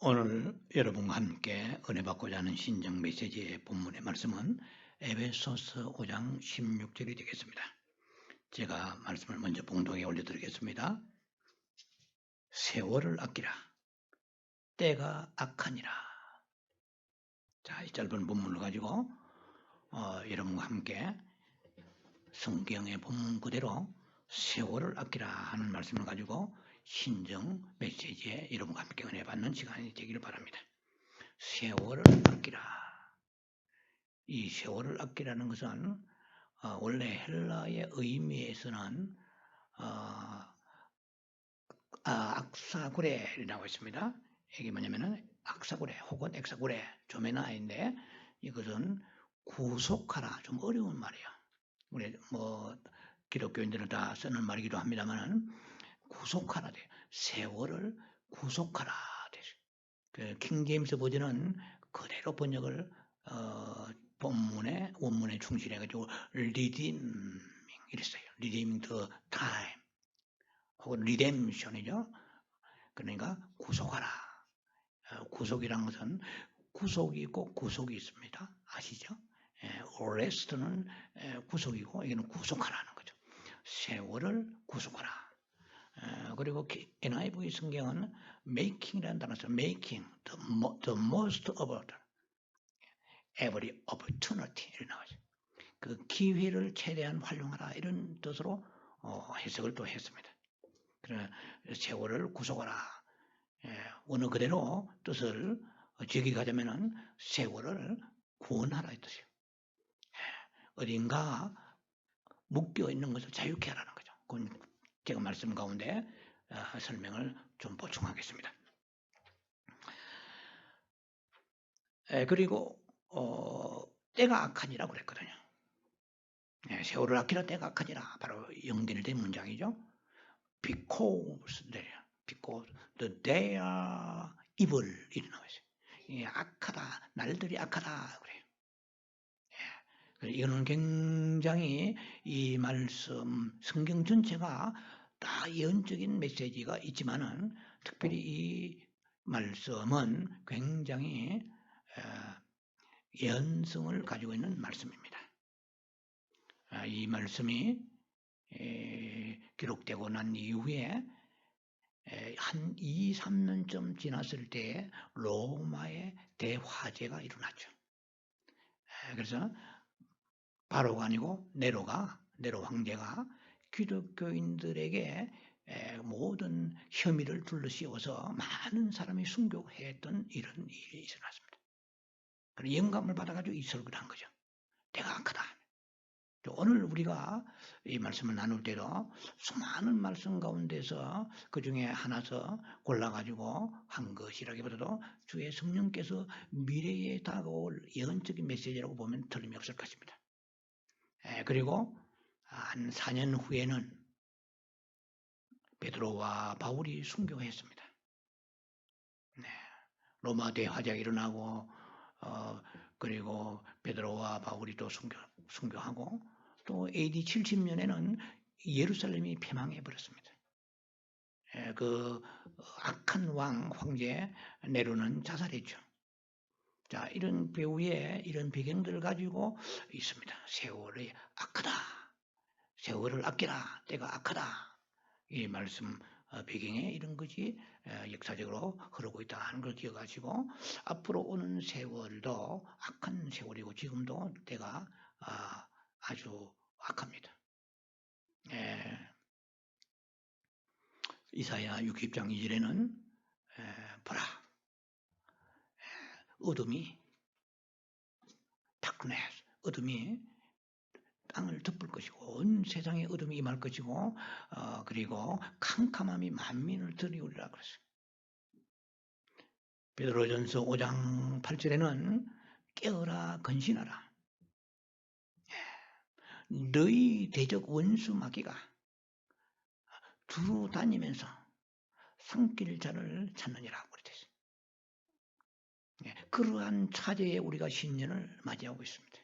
오늘 여러분과 함께 은혜 받고자 하는 신정 메시지의 본문의 말씀은 에베소서 5장 16절이 되겠습니다. 제가 말씀을 먼저 봉독에 올려드리겠습니다. 세월을 아끼라. 때가 악하니라. 자, 이 짧은 본문을 가지고 여러분과 함께 성경의 본문 그대로 세월을 아끼라 하는 말씀을 가지고 신정 메시지에 여러분과 함께 은혜 받는 시간이 되기를 바랍니다. 세월을 아끼라. 이 세월을 아끼라는 것은 원래 헬라의 의미에서는 악사구레라고 있습니다. 이게 뭐냐면은 악사구레 혹은 엑사구레 조메나인데 이것은 구속하라. 좀 어려운 말이에요. 우리 기독교인들은 다 쓰는 말이기도 합니다만은 구속하라 돼. 세월을 구속하라 돼. 그 킹제임스 버전은 그대로 번역을 본문의 원문에 충실해가지고 redeeming 이랬어요. redeeming the time 혹은 redemption이죠. 그러니까 구속하라. 구속이란 것은 구속이 있고 구속이 있습니다. 아시죠? arrest는 구속이고 이거는 구속하라는 거죠. 세월을 구속하라. 그리고 NIV 성경은 making이라는 단어에서 making the most of every opportunity 이렇게 나와요. 그 기회를 최대한 활용하라 이런 뜻으로 해석을 또 했습니다. 그래서 세월을 구속하라. 어느 그대로 뜻을 적용하자면은 세월을 구원하라 이 뜻이에요. 어딘가 묶여 있는 것을 자유케 하라는 거죠. 그건 제가 말씀 가운데 설명을 좀 보충하겠습니다. 그리고 때가 악하니라고 그랬거든요. 세월을 아끼라 때가 악하니라 바로 연결된 문장이죠. Because the day are evil 이렇게 나와 있어요. 악하다, 날들이 악하다 그래요. 이거는 굉장히 이 말씀 성경 전체가 다 예언적인 메시지가 있지만은 특별히 이 말씀은 굉장히 예언성을 가지고 있는 말씀입니다. 이 말씀이 기록되고 난 이후에 한 2, 3년쯤 지났을 때 로마의 대화재가 일어났죠. 그래서 바로가 아니고 네로 황제가 기독교인들에게 모든 혐의를 둘러씌워서 많은 사람이 순교했던 이런 일이 일어났습니다. 그래서 영감을 받아가지고 이 설교를 한 거죠. 내가 악하다. 오늘 우리가 이 말씀을 나눌 때도 수많은 말씀 가운데서 그 중에 하나서 골라가지고 한 것이라기보다도 주의 성령께서 미래에 다가올 예언적인 메시지라고 보면 틀림이 없을 것입니다. 그리고 한 4년 후에는 베드로와 바울이 순교했습니다. 로마 대화재가 일어나고 그리고 베드로와 바울이 또 순교하고 또 AD 70년에는 예루살렘이 패망해 버렸습니다. 그 악한 황제 네로는 자살했죠. 자, 이런 배후에 이런 배경들을 가지고 있습니다. 세월이 악하다. 세월을 아끼라. 때가 악하다. 이 말씀 배경에 이런 것이 역사적으로 흐르고 있다 하는 걸 기억하시고 앞으로 오는 세월도 악한 세월이고 지금도 때가 아주 악합니다. 이사야 60장 2절에는 보라 어둠이 darkness 어둠이 땅을 덮을 것이고 온 세상에 어둠이 임할 것이고 그리고 캄캄함이 만민을 들이우리라 그랬어요. 베드로전서 5장 8절에는 깨어라 건신하라. 너희 대적 원수 마귀가 두루 다니면서 삼킬 자를 찾느니라 그랬어요. 그러한 차제에 우리가 신년을 맞이하고 있습니다.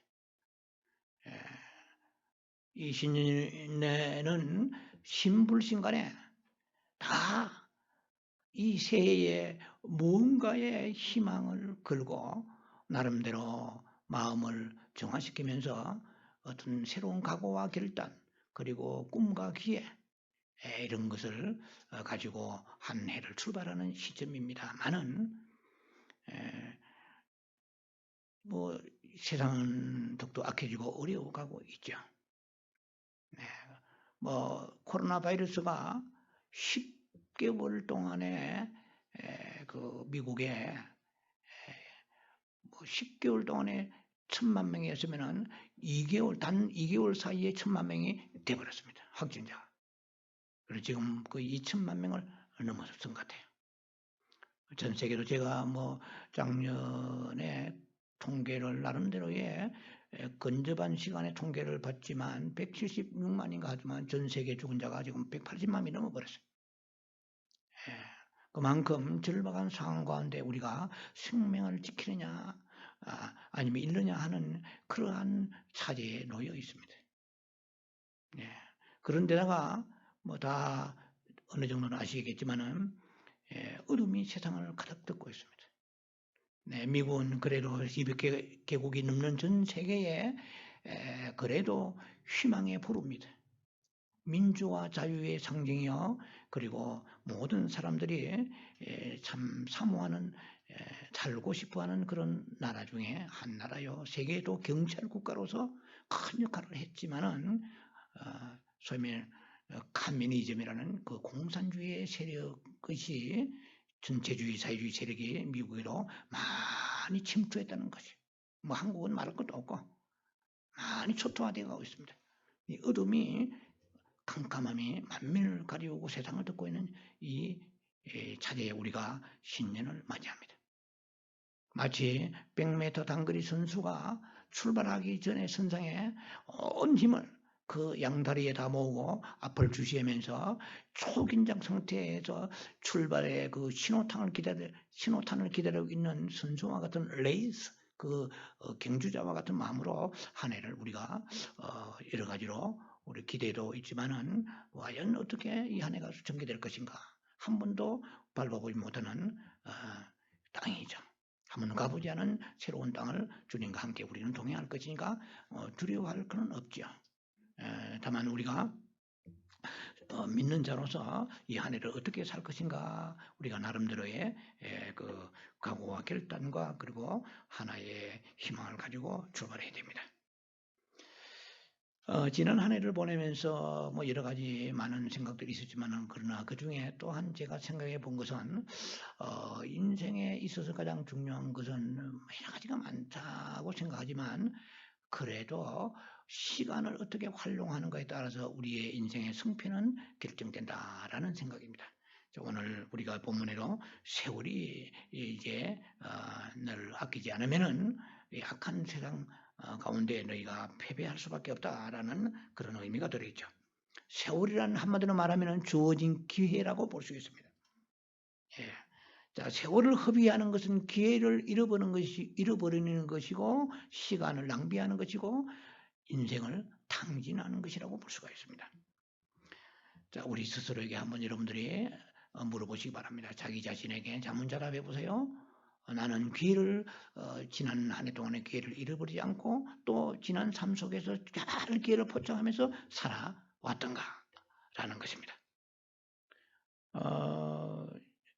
이 신년에는 신불신간에 다 이 새해에 무언가의 희망을 걸고 나름대로 마음을 정화시키면서 어떤 새로운 각오와 결단 그리고 꿈과 기회 이런 것을 가지고 한 해를 출발하는 시점입니다만은 뭐 세상은 더욱더 악해지고 어려워가고 있죠. 뭐 코로나 바이러스가 10개월 동안에 그 미국에 뭐 10개월 동안에 1,000만 명이었으면은 2개월 단 2개월 사이에 1,000만 명이 돼버렸습니다. 확진자가. 그래서 지금 거의 2,000만 명을 넘어섰던 것 같아요. 전 세계로 제가 뭐 작년에 통계를 나름대로의 근접한 시간에 통계를 봤지만 176만인가 하지만 전 세계 죽은 자가 지금 180만이 넘어버렸어요. 그만큼 절박한 상황 가운데 우리가 생명을 지키느냐 아니면 잃느냐 하는 그러한 차제에 놓여 있습니다. 그런데다가 뭐 다 어느 정도는 아시겠지만은 어둠이 세상을 가득 덮고 있습니다. 미국은 그래도 200개국이 넘는 전 세계에 그래도 희망의 보루입니다. 민주와 자유의 상징이요. 그리고 모든 사람들이 참 사모하는 살고 싶어하는 그런 나라 중에 한 나라요. 세계도 경찰 국가로서 큰 역할을 했지만은 소위 말하는 카미니즘이라는 그 공산주의 세력이 전체주의 사회주의 세력이 미국에도 많이 침투했다는 것이 뭐 한국은 말할 것도 없고 많이 초토화되어 가고 있습니다. 이 어둠이 캄캄함이 만민을 가리우고 세상을 덮고 있는 이 차제에 우리가 신년을 맞이합니다. 마치 100m 단거리 선수가 출발하기 전에 선상에 온 힘을 그 양다리에 다 모으고 앞을 주시하면서 초긴장 상태에서 출발의 그 신호탄을 기다리고 있는 선수와 같은 레이스 그 경주자와 같은 마음으로 한 해를 우리가 여러 가지로 우리 기대도 있지만은 과연 어떻게 이 한 해가 전개될 것인가 한 번도 밟아보지 못하는 땅이죠. 한 번도 가보지 않은 새로운 땅을 주님과 함께 우리는 동행할 것이니까 두려워할 것은 없죠. 다만 우리가 믿는 자로서 이 한 해를 어떻게 살 것인가 우리가 나름대로의 그 각오와 결단과 그리고 하나의 희망을 가지고 출발해야 됩니다. 지난 한 해를 보내면서 뭐 여러 가지 많은 생각들이 있었지만은 그러나 그 중에 또한 제가 생각해 본 것은 인생에 있어서 가장 중요한 것은 여러 가지가 많다고 생각하지만 그래도 시간을 어떻게 활용하는가에 따라서 우리의 인생의 승패는 결정된다라는 생각입니다. 오늘 우리가 본문에도 세월이 이제 늘 아끼지 않으면은 악한 세상 가운데 너희가 패배할 수밖에 없다라는 그런 의미가 들어있죠. 세월이라는 한마디로 말하면 주어진 기회라고 볼 수 있습니다. 자, 세월을 허비하는 것은 기회를 잃어버리는 것이고 시간을 낭비하는 것이고 인생을 탕진하는 것이라고 볼 수가 있습니다. 자, 우리 스스로에게 한번 여러분들이 물어보시기 바랍니다. 자기 자신에게 자문자답해 보세요. 나는 기회를 지난 한 해 동안의 기회를 잃어버리지 않고 또 지난 삶 속에서 잘 기회를 포착하면서 살아왔던가 라는 것입니다.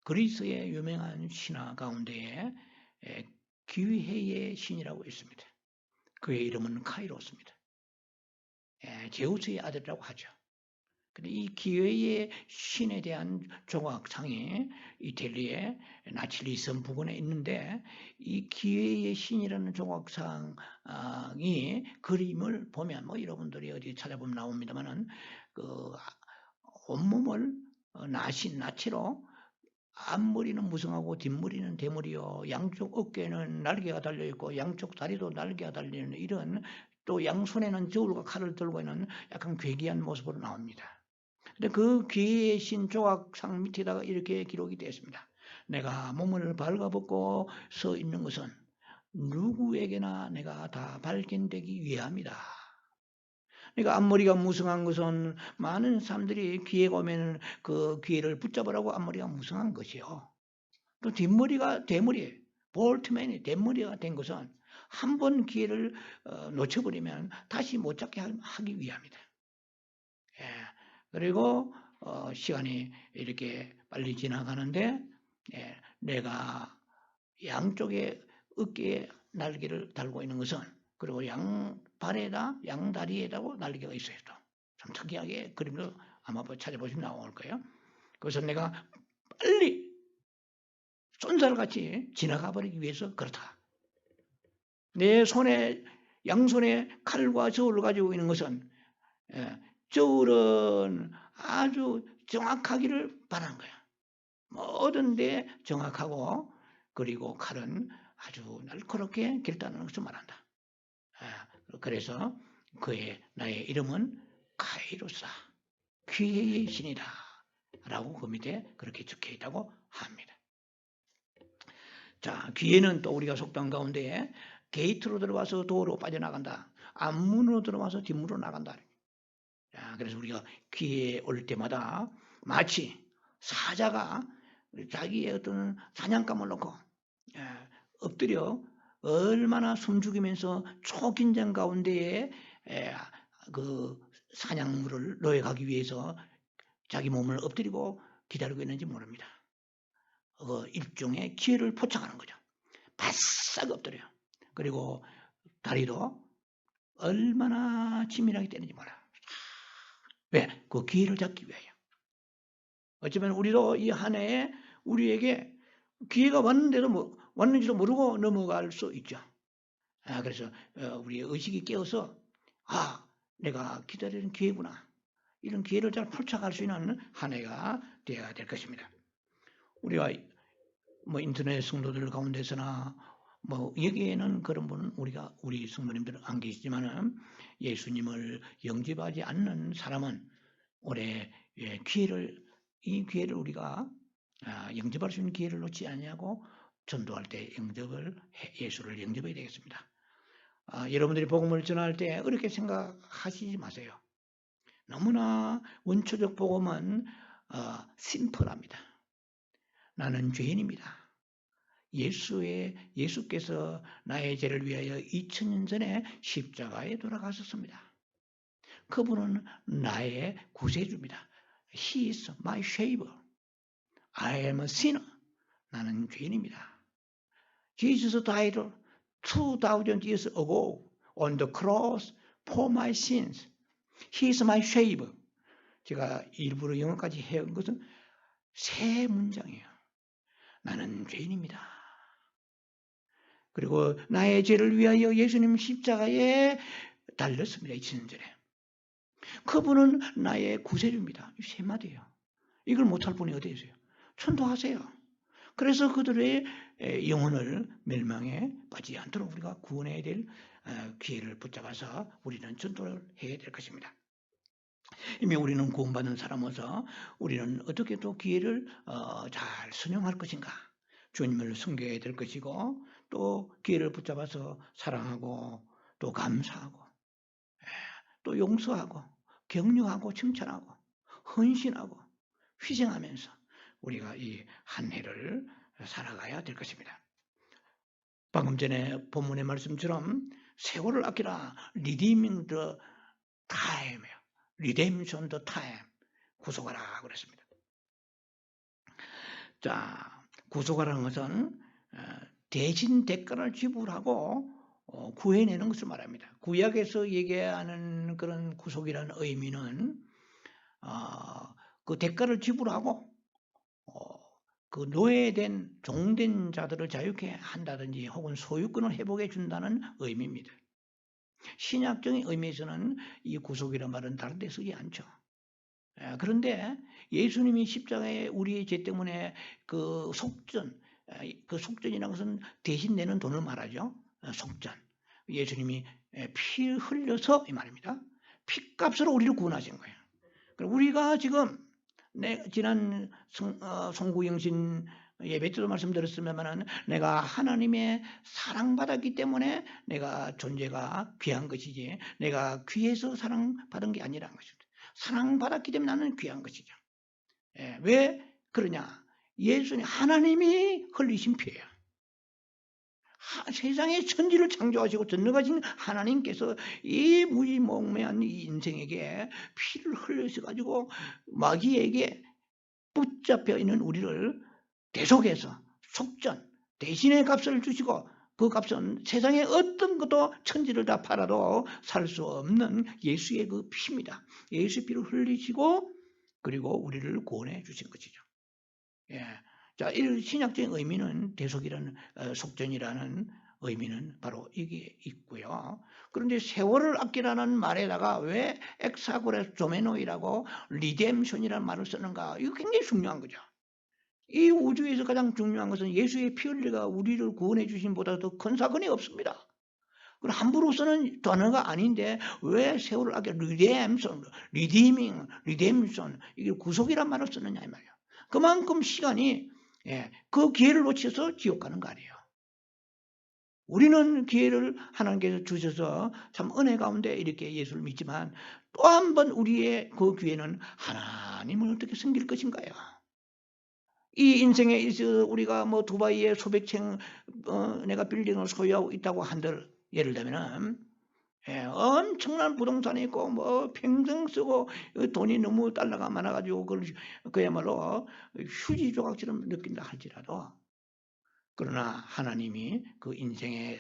그리스의 유명한 신화 가운데에 기회의 신이라고 있습니다. 그의 이름은 카이로스입니다. 제우스의 아들이라고 하죠. 이 기회의 신에 대한 조각상이 이태리의 나칠리 섬 부근에 있는데 이 기회의 신이라는 조각상이 그림을 보면 뭐 여러분들이 어디 찾아보면 나옵니다만은 그 온몸을 나치로 앞머리는 무성하고 뒷머리는 대머리요. 양쪽 어깨는 날개가 달려있고 양쪽 다리도 날개가 달리는 이런 또 양손에는 저울과 칼을 들고 있는 약간 괴기한 모습으로 나옵니다. 근데 그 기회의 신 조각상 밑에다가 이렇게 기록이 되어 있습니다. 내가 몸을 발가벗고 서 있는 것은 누구에게나 내가 다 발견되기 위함이다. 그러니까 앞머리가 무성한 것은 많은 사람들이 기회가 오면 그 기회를 붙잡으라고 앞머리가 무성한 것이요. 또 뒷머리가 대머리, 볼트맨이 대머리가 된 것은 한 번 기회를 놓쳐버리면 다시 못 잡게 하기 위함이다. 예. 그리고 시간이 이렇게 빨리 지나가는데 내가 양쪽에 어깨에 날개를 달고 있는 것은 그리고 양발에다 양다리에다고 날개가 있어요. 또 참 특이하게 그림도 아마 찾아보시면 나올 거예요. 그래서 내가 빨리 쏜살같이 지나가 버리기 위해서 그렇다. 내 손에 양손에 칼과 저울을 가지고 있는 것은 저울은 아주 정확하기를 바라는 거야. 모든 데 정확하고 그리고 칼은 아주 날카롭게 결단하는 것을 말한다. 그래서 나의 이름은 카이로스다. 기회의 신이다. 라고 그 밑에 그렇게 적혀 있다고 합니다. 자, 기회는 또 우리가 속담 가운데 게이트로 들어와서 도로 빠져나간다. 앞문으로 들어와서 뒷문으로 나간다. 자, 그래서 우리가 기회에 올 때마다 마치 사자가 자기의 어떤 사냥감을 놓고 엎드려 얼마나 숨죽이면서 초긴장 가운데에 그 사냥물을 노획하기 위해서 자기 몸을 엎드리고 기다리고 있는지 모릅니다. 일종의 기회를 포착하는 거죠. 바싹 엎드려요. 그리고 다리도 얼마나 치밀하게 때리는지 몰라. 왜? 그 기회를 잡기 위하여. 어쩌면 우리도 이 한 해에 우리에게 기회가 왔는데도 왔는지도 모르고 넘어갈 수 있죠. 그래서 우리의 의식이 깨어서 내가 기다리는 기회구나. 이런 기회를 잘 포착할 수 있는 한 해가 되어야 될 것입니다. 우리가 인터넷 성도들 가운데서나 여기에는 그런 분은 우리 성도님들은 안 계시지만은 예수님을 영접하지 않는 사람은 올해 이 기회를 우리가 영접할 수 있는 기회를 놓지 않냐고 전도할 때 예수를 영접해야 되겠습니다. 여러분들이 복음을 전할 때 그렇게 생각하시지 마세요. 너무나 원초적 복음은 심플합니다. 나는 죄인입니다. 예수께서 나의 죄를 위하여 2000년 전에 십자가에 돌아가셨습니다. 그분은 나의 구세주입니다. He is my savior. I am a sinner. 나는 죄인입니다. Jesus died 2000 years ago on the cross for my sins. He is my savior. 제가 일부러 영어까지 해온 것은 세 문장이에요. 나는 죄인입니다. 그리고 나의 죄를 위하여 예수님 십자가에 달렸습니다. 2000년 전에. 그분은 나의 구세주입니다. 세 마디예요. 이걸 못할 분이 어디 있어요? 천도하세요. 그래서 그들의 영혼을 멸망에 빠지지 않도록 우리가 구원해야 될 기회를 붙잡아서 우리는 전도를 해야 될 것입니다. 이미 우리는 구원받은 사람으로서 우리는 어떻게 또 기회를 잘 선용할 것인가? 주님을 섬겨야 될 것이고 또 기회를 붙잡아서 사랑하고 또 감사하고 또 용서하고 격려하고 칭찬하고 헌신하고 희생하면서 우리가 이 한 해를 살아가야 될 것입니다. 방금 전에 본문의 말씀처럼 세월을 아끼라 redeeming the time이에요. redemption the time. 구속하라 그랬습니다. 자, 구속하라는 것은 대신 대가를 지불하고 구해내는 것을 말합니다. 구약에서 얘기하는 그런 구속이라는 의미는 그 대가를 지불하고 그 노예된 종된 자들을 자유케 한다든지 혹은 소유권을 회복해 준다는 의미입니다. 신약적인 의미에서는 이 구속이라는 말은 다른 데 쓰지 않죠. 그런데 예수님이 십자가에 우리의 죄 때문에 그 속전이라는 것은 대신 내는 돈을 말하죠. 속전. 예수님이 피 흘려서 이 말입니다. 피값으로 우리를 구원하신 거예요. 우리가 지금 지난 송구영신 예배 때도 말씀드렸으면은 내가 하나님의 사랑받았기 때문에 내가 존재가 귀한 것이지 내가 귀해서 사랑받은 게 아니라는 것입니다. 사랑받았기 때문에 나는 귀한 것이죠. 예, 왜 그러냐? 예수님 하나님이 흘리신 피예요. 세상의 천지를 창조하시고 전능하신 하나님께서 이 무지몽매한 이 인생에게 피를 흘려서 마귀에게 붙잡혀 있는 우리를 대속해서 속전 대신의 값을 주시고 그 값은 세상의 어떤 것도 천지를 다 팔아도 살 수 없는 예수의 그 피입니다. 예수의 피를 흘리시고 그리고 우리를 구원해 주신 것이죠. 예. 자, 이 신약적인 의미는 대속이라는 속전이라는 의미는 바로 이게 있고요. 그런데 세월을 아끼라는 말에다가 왜 엑사고레 조메노이라고 리뎀션이라는 말을 쓰는가? 이거 굉장히 중요한 거죠. 이 우주에서 가장 중요한 것은 예수의 피 흘리가 우리를 구원해 주심보다 더 큰 사건이 없습니다. 그럼 함부로 쓰는 단어가 아닌데 왜 세월을 아껴 리뎀션, 리디밍, 리뎀션 이게 구속이란 말을 쓰느냐 이 말이야. 그만큼 시간이 그 기회를 놓쳐서 지옥 가는 거 아니에요. 우리는 기회를 하나님께서 주셔서 참 은혜 가운데 이렇게 예수를 믿지만 또 한 번 우리의 그 기회는 하나님을 어떻게 섬길 것인가요? 이 인생에 있어서 우리가 뭐 두바이에 수백 채 내가 빌딩을 소유하고 있다고 한들 예를 들면은 엄청난 부동산이 있고 뭐 평생 쓰고 돈이 너무 달러가 많아가지고 그야말로 휴지 조각처럼 느낀다 할지라도 그러나 하나님이 그 인생의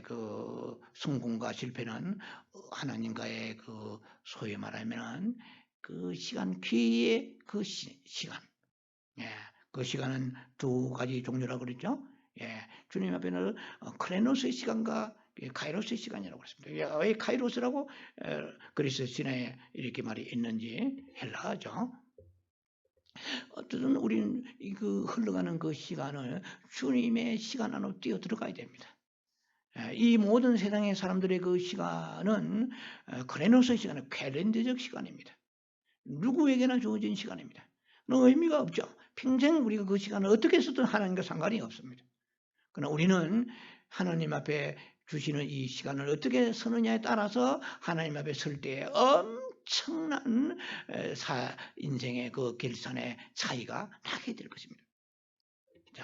그 성공과 실패는 하나님과의 그 소위 말하면 그 시간 귀의 그 시간 그 시간은 두 가지 종류라고 그랬죠. 주님 앞에는 크레노스의 시간과 카이로스의 시간이라고 그랬습니다. 왜 카이로스라고 그리스 신화에 이렇게 말이 있는지 헬라어죠. 어쨌든 우리는 그 흘러가는 그 시간을 주님의 시간 안으로 뛰어 들어가야 됩니다. 이 모든 세상의 사람들의 그 시간은 크레노스의 시간은 캘린더적 시간입니다. 누구에게나 주어진 시간입니다. 의미가 없죠. 평생 우리가 그 시간을 어떻게 쓰든 하나님과 상관이 없습니다. 그러나 우리는 하나님 앞에 주시는 이 시간을 어떻게 쓰느냐에 따라서 하나님 앞에 설 때 엄청난 인생의 그 결산의 차이가 나게 될 것입니다. 자,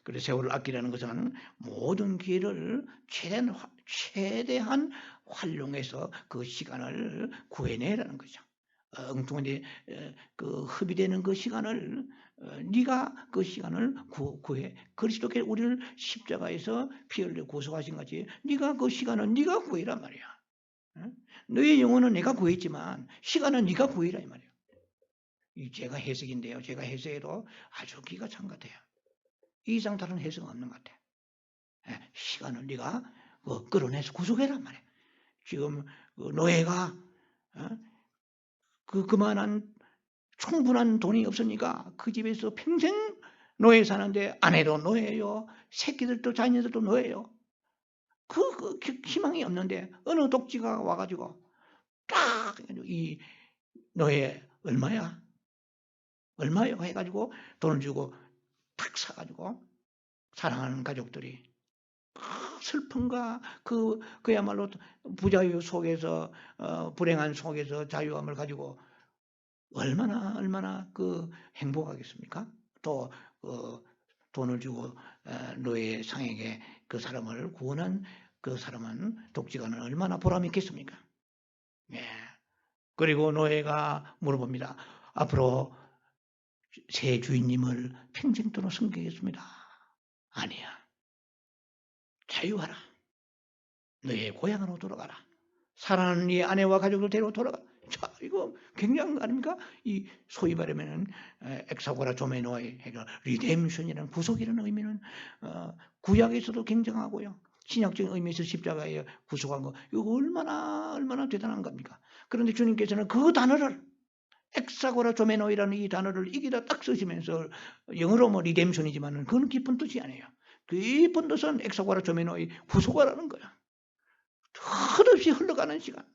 그래서 세월을 아끼라는 것은 모든 기회를 최대한 활용해서 그 시간을 구해내라는 거죠. 엉뚱한데 그 흡입되는 그 시간을 네가 그 시간을 구해. 그리스도께 우리를 십자가에서 피 흘려 구속하신 거지. 네가 그 시간은 네가 구해란 말이야. 너의 영혼은 내가 구했지만 시간은 네가 구해라 이 말이야. 이 제가 해석인데요. 제가 해석해도 아주 기가 찬 것 같아요. 이 이상 다른 해석은 없는 것 같아. 시간을 네가 끌어내서 구속해란 말이야. 지금 노예가 그만한 충분한 돈이 없으니까 그 집에서 평생 노예 사는데 아내도 노예요. 새끼들도 자녀들도 노예요. 그 희망이 없는데 어느 독지가 와가지고 딱 이 노예 얼마야? 얼마요? 해가지고 돈을 주고 탁 사가지고 사랑하는 가족들이 슬픔과 그야말로 부자유 속에서 불행한 속에서 자유함을 가지고 얼마나 그 행복하겠습니까? 또 돈을 주고 노예 상에게 그 사람을 구원한 그 사람은 독지가는 얼마나 보람 있겠습니까? 그리고 노예가 물어봅니다. 앞으로 새 주인님을 평생 동안 섬기겠습니다. 아니야. 자유하라. 너의 고향으로 돌아가라. 사랑하는 네 아내와 가족을 데리고 돌아가. 자, 이거 굉장한 거 아닙니까? 이 소위 말하면 엑사고라 조메노의 리뎀션이라는 구속이라는 의미는 구약에서도 굉장하고요. 신약적인 의미에서 십자가에 구속한 거 이거 얼마나 대단한 겁니까? 그런데 주님께서는 그 단어를 엑사고라 조메노이라는 이 단어를 이기다 딱 쓰시면서 영어로 뭐 리뎀션이지만은 그건 깊은 뜻이 아니에요. 깊은 뜻은 엑사고라 조메노이 구속하라는 거야. 끝없이 흘러가는 시간.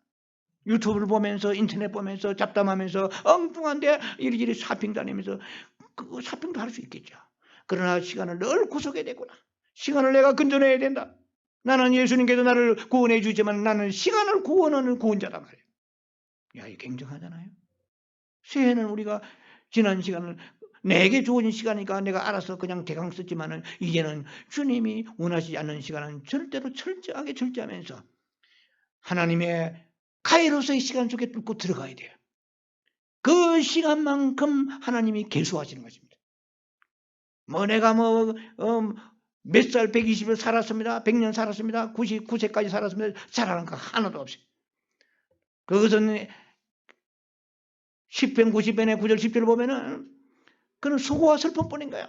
유튜브를 보면서 인터넷 보면서 잡담하면서 엉뚱한데 이리저리 사핑 다니면서 그 사핑도 할 수 있겠죠. 그러나 시간을 늘 구속해야 되구나. 시간을 내가 건져내야 된다. 나는 예수님께서 나를 구원해 주지만 나는 시간을 구원하는 구원자란 말이에요. 야, 이거 굉장하잖아요. 새해는 우리가 지난 시간을 내게 주어진 시간이니까 내가 알아서 그냥 대강 썼지만은 이제는 주님이 원하시지 않는 시간은 절대로 철저하게 절제하면서 하나님의 카이로스의 시간 속에 뚫고 들어가야 돼요. 그 시간만큼 하나님이 계수하시는 것입니다. 뭐 내가 몇 살 120을 살았습니다. 100년 살았습니다. 99세까지 살았습니다. 잘하는 거 하나도 없어요. 그것은 10편 90편의 9절 10절을 보면은 그는 수고와 슬픔뿐인 거야.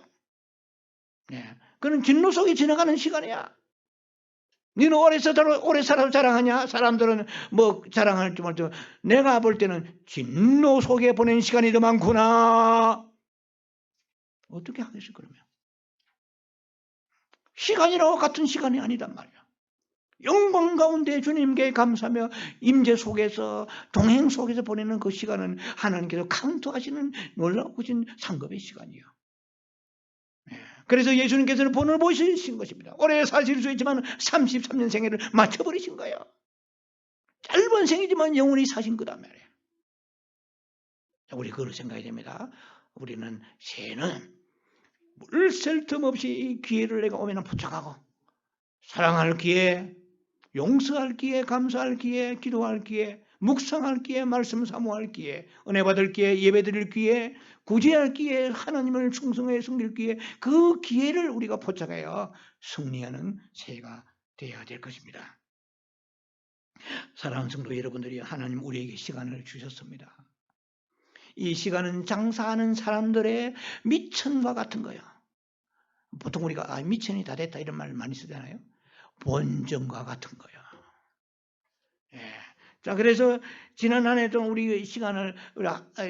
예. 그는 진노 속에 지나가는 시간이야. 너는 오래 살아서 자랑하냐? 사람들은 뭐 자랑할지 몰라도 내가 볼 때는 진노 속에 보낸 시간이 더 많구나. 어떻게 하겠어 그러면? 시간이라고 같은 시간이 아니단 말이야. 영광 가운데 주님께 감사하며 임재 속에서 동행 속에서 보내는 그 시간은 하나님께서 카운트하시는 놀라우신 상급의 시간이에요. 그래서 예수님께서는 본을 보시신 것입니다. 오래 사실 수 있지만 33년 생애를 맞춰버리신 거예요. 짧은 생이지만 영원히 사신 거단 말이에요. 우리 그걸 생각해야 됩니다. 우리는 새해는 물샐 틈 없이 이 기회를 내가 오면 포착하고 사랑할 기회, 용서할 기회, 감사할 기회, 기도할 기회, 묵상할 기회, 말씀 사모할 기회, 은혜 받을 기회, 예배 드릴 기회, 구제할 기회, 하나님을 충성해 섬길 기회, 그 기회를 우리가 포착하여 승리하는 새해가 되어야 될 것입니다. 사랑하는 성도 여러분들이 하나님 우리에게 시간을 주셨습니다. 이 시간은 장사하는 사람들의 미천과 같은 거예요. 보통 우리가 미천이 다 됐다 이런 말 많이 쓰잖아요. 본전과 같은 거예요. 예. 자, 그래서 지난 한 해도 우리 시간을,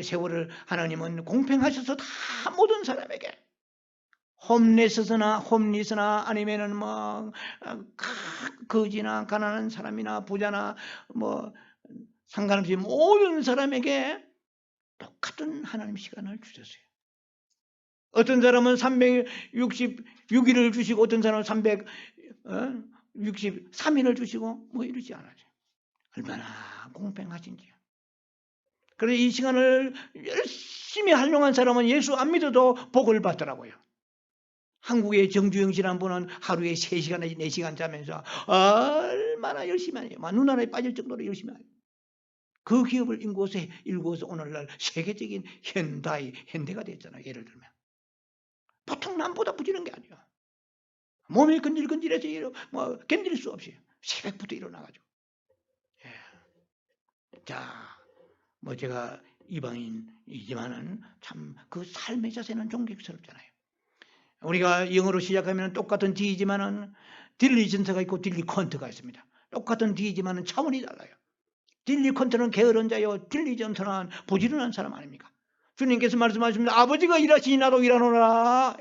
세월을 하나님은 공평하셔서 다 모든 사람에게 홈리스나 아니면은 뭐 거지나 가난한 사람이나 부자나 뭐 상관없이 모든 사람에게 똑같은 하나님 시간을 주셨어요. 어떤 사람은 366일을 주시고 어떤 사람은 363일을 주시고 뭐 이러지 않아요. 얼마나 공평하신지요. 그래서 이 시간을 열심히 활용한 사람은 예수 안 믿어도 복을 받더라고요. 한국의 정주영 씨라는 분은 하루에 3시간 내지 4시간 자면서 얼마나 열심히 하냐. 눈알에 빠질 정도로 열심히 하요. 그 기업을 일구어서 오늘날 세계적인 현대가 됐잖아요. 예를 들면. 보통 남보다 부지런 게 아니에요. 몸이 건질건질해서 뭐 견딜 수 없이 새벽부터 일어나가지고. 예. 자, 뭐 제가 이방인이지만은 참 그 삶의 자세는 존경스럽잖아요. 우리가 영어로 시작하면 똑같은 D이지만은 딜리전트가 있고 딜리컨트가 있습니다. 똑같은 D이지만은 차원이 달라요. 딜리컨트는 게으른 자요, 딜리전트는 부지런한 사람 아닙니까? 주님께서 말씀하십니다. 아버지가 일하시니 나도 일하노라.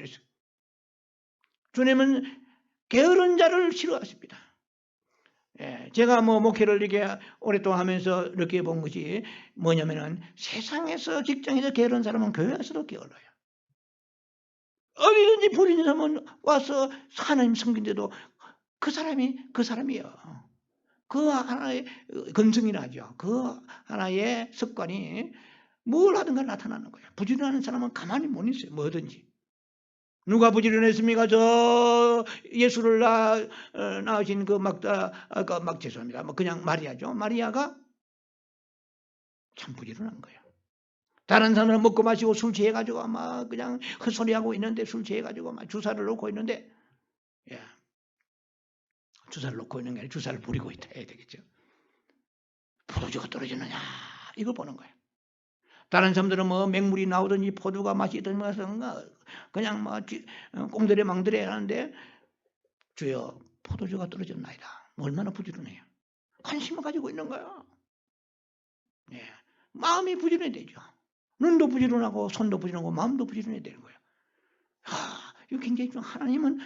주님은 게으른 자를 싫어하십니다. 예, 제가 뭐 목회를 이렇게 오랫동안 하면서 이렇게 본 것이 뭐냐면은 세상에서 직장에서 게으른 사람은 교회에서도 게을러요. 어디든지 부리는 사람은 와서 하나님 섬긴데도 그 사람이에요. 그 하나의 건성이라죠. 그 하나의 습관이 뭘 하든가 나타나는 거예요. 부지런한 사람은 가만히 못 있어요. 뭐든지. 누가 부지런했습니까? 저 예수를 낳으신 죄송합니다. 뭐 그냥 마리아죠. 마리아가 참 부지런한 거예요. 다른 사람은 먹고 마시고 술 취해가지고 막 그냥 헛소리하고 있는데 술 취해가지고 막 주사를 놓고 있는데, 예. 주사를 놓고 있는 게 아니라 주사를 부리고 있다 해야 되겠죠. 포도주가 떨어지느냐 이걸 보는 거예요. 다른 사람들은 뭐 맹물이 나오든지 포도가 맛이든 그냥 뭐 꽁드레 망드레 하는데 주여 포도주가 떨어졌나이다. 얼마나 부지런해요. 관심을 가지고 있는 거예요. 예. 마음이 부지런해야 되죠. 눈도 부지런하고 손도 부지런하고 마음도 부지런해야 되는 거예요. 이거 굉장히 좀 하나님은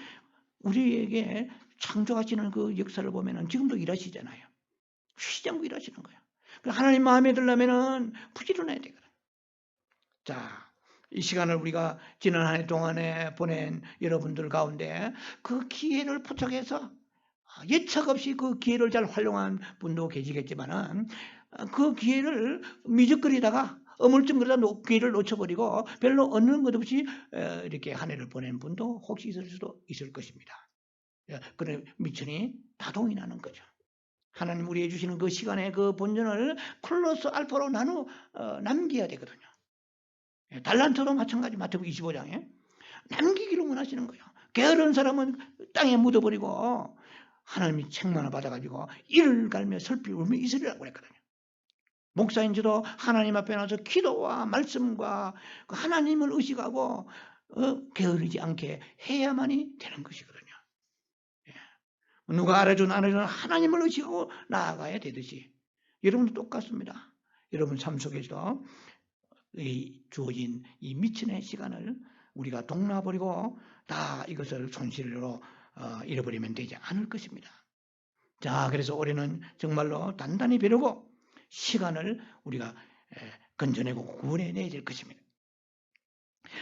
우리에게 창조하시는 그 역사를 보면은 지금도 일하시잖아요. 쉬지 않고 일하시는 거예요. 하나님 마음에 들려면은 부지런해야 되거든. 자, 이 시간을 우리가 지난 한 해 동안에 보낸 여러분들 가운데 그 기회를 포착해서 예측 없이 그 기회를 잘 활용한 분도 계시겠지만은 그 기회를 미적거리다가 어물쩡거리다 기회를 놓쳐버리고 별로 얻는 것 없이 이렇게 한 해를 보낸 분도 혹시 있을 수도 있을 것입니다. 그런 미천이 다동이 나는 거죠. 하나님 우리에게 주시는 그 시간에 그 본전을 플러스 알파로 나누어 남겨야 되거든요. 달란트도 마찬가지. 마태복음 25장에 남기기를 원하시는 거예요. 게으른 사람은 땅에 묻어버리고 하나님이 책망을 받아가지고 이를 갈며 설피 울며 있으리라고 그랬거든요. 목사인 저도 하나님 앞에 나서 기도와 말씀과 하나님을 의식하고 게으르지 않게 해야만이 되는 것이거든요. 누가 알아준 안 알아준 하나님을 의식하고 나아가야 되듯이 여러분도 똑같습니다. 여러분 삶 속에서 주어진 이 미천의 시간을 우리가 동나버리고 다 이것을 손실로 잃어버리면 되지 않을 것입니다. 자, 그래서 올해는 정말로 단단히 벼르고 시간을 우리가 건져내고 구원해내야 될 것입니다.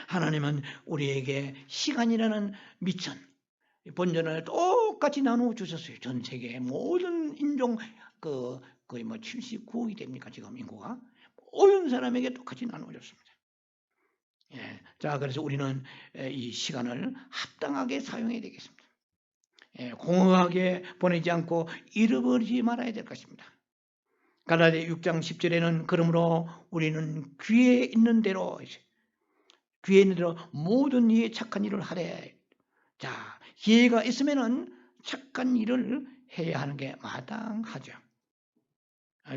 하나님은 우리에게 시간이라는 미천, 본전을 똑같이 나누어 주셨어요. 전 세계 모든 인종 거의 79억이 됩니까 지금 인구가? 모든 사람에게 똑같이 나누어 줬습니다. 자, 그래서 우리는 이 시간을 합당하게 사용해야 되겠습니다. 공허하게 보내지 않고 잃어버리지 말아야 될 것입니다. 갈라디아 6장 10절에는 그러므로 우리는 귀에 있는 대로 모든 이의 착한 일을 하래. 자, 기회가 있으면은 착한 일을 해야 하는 게 마땅하죠.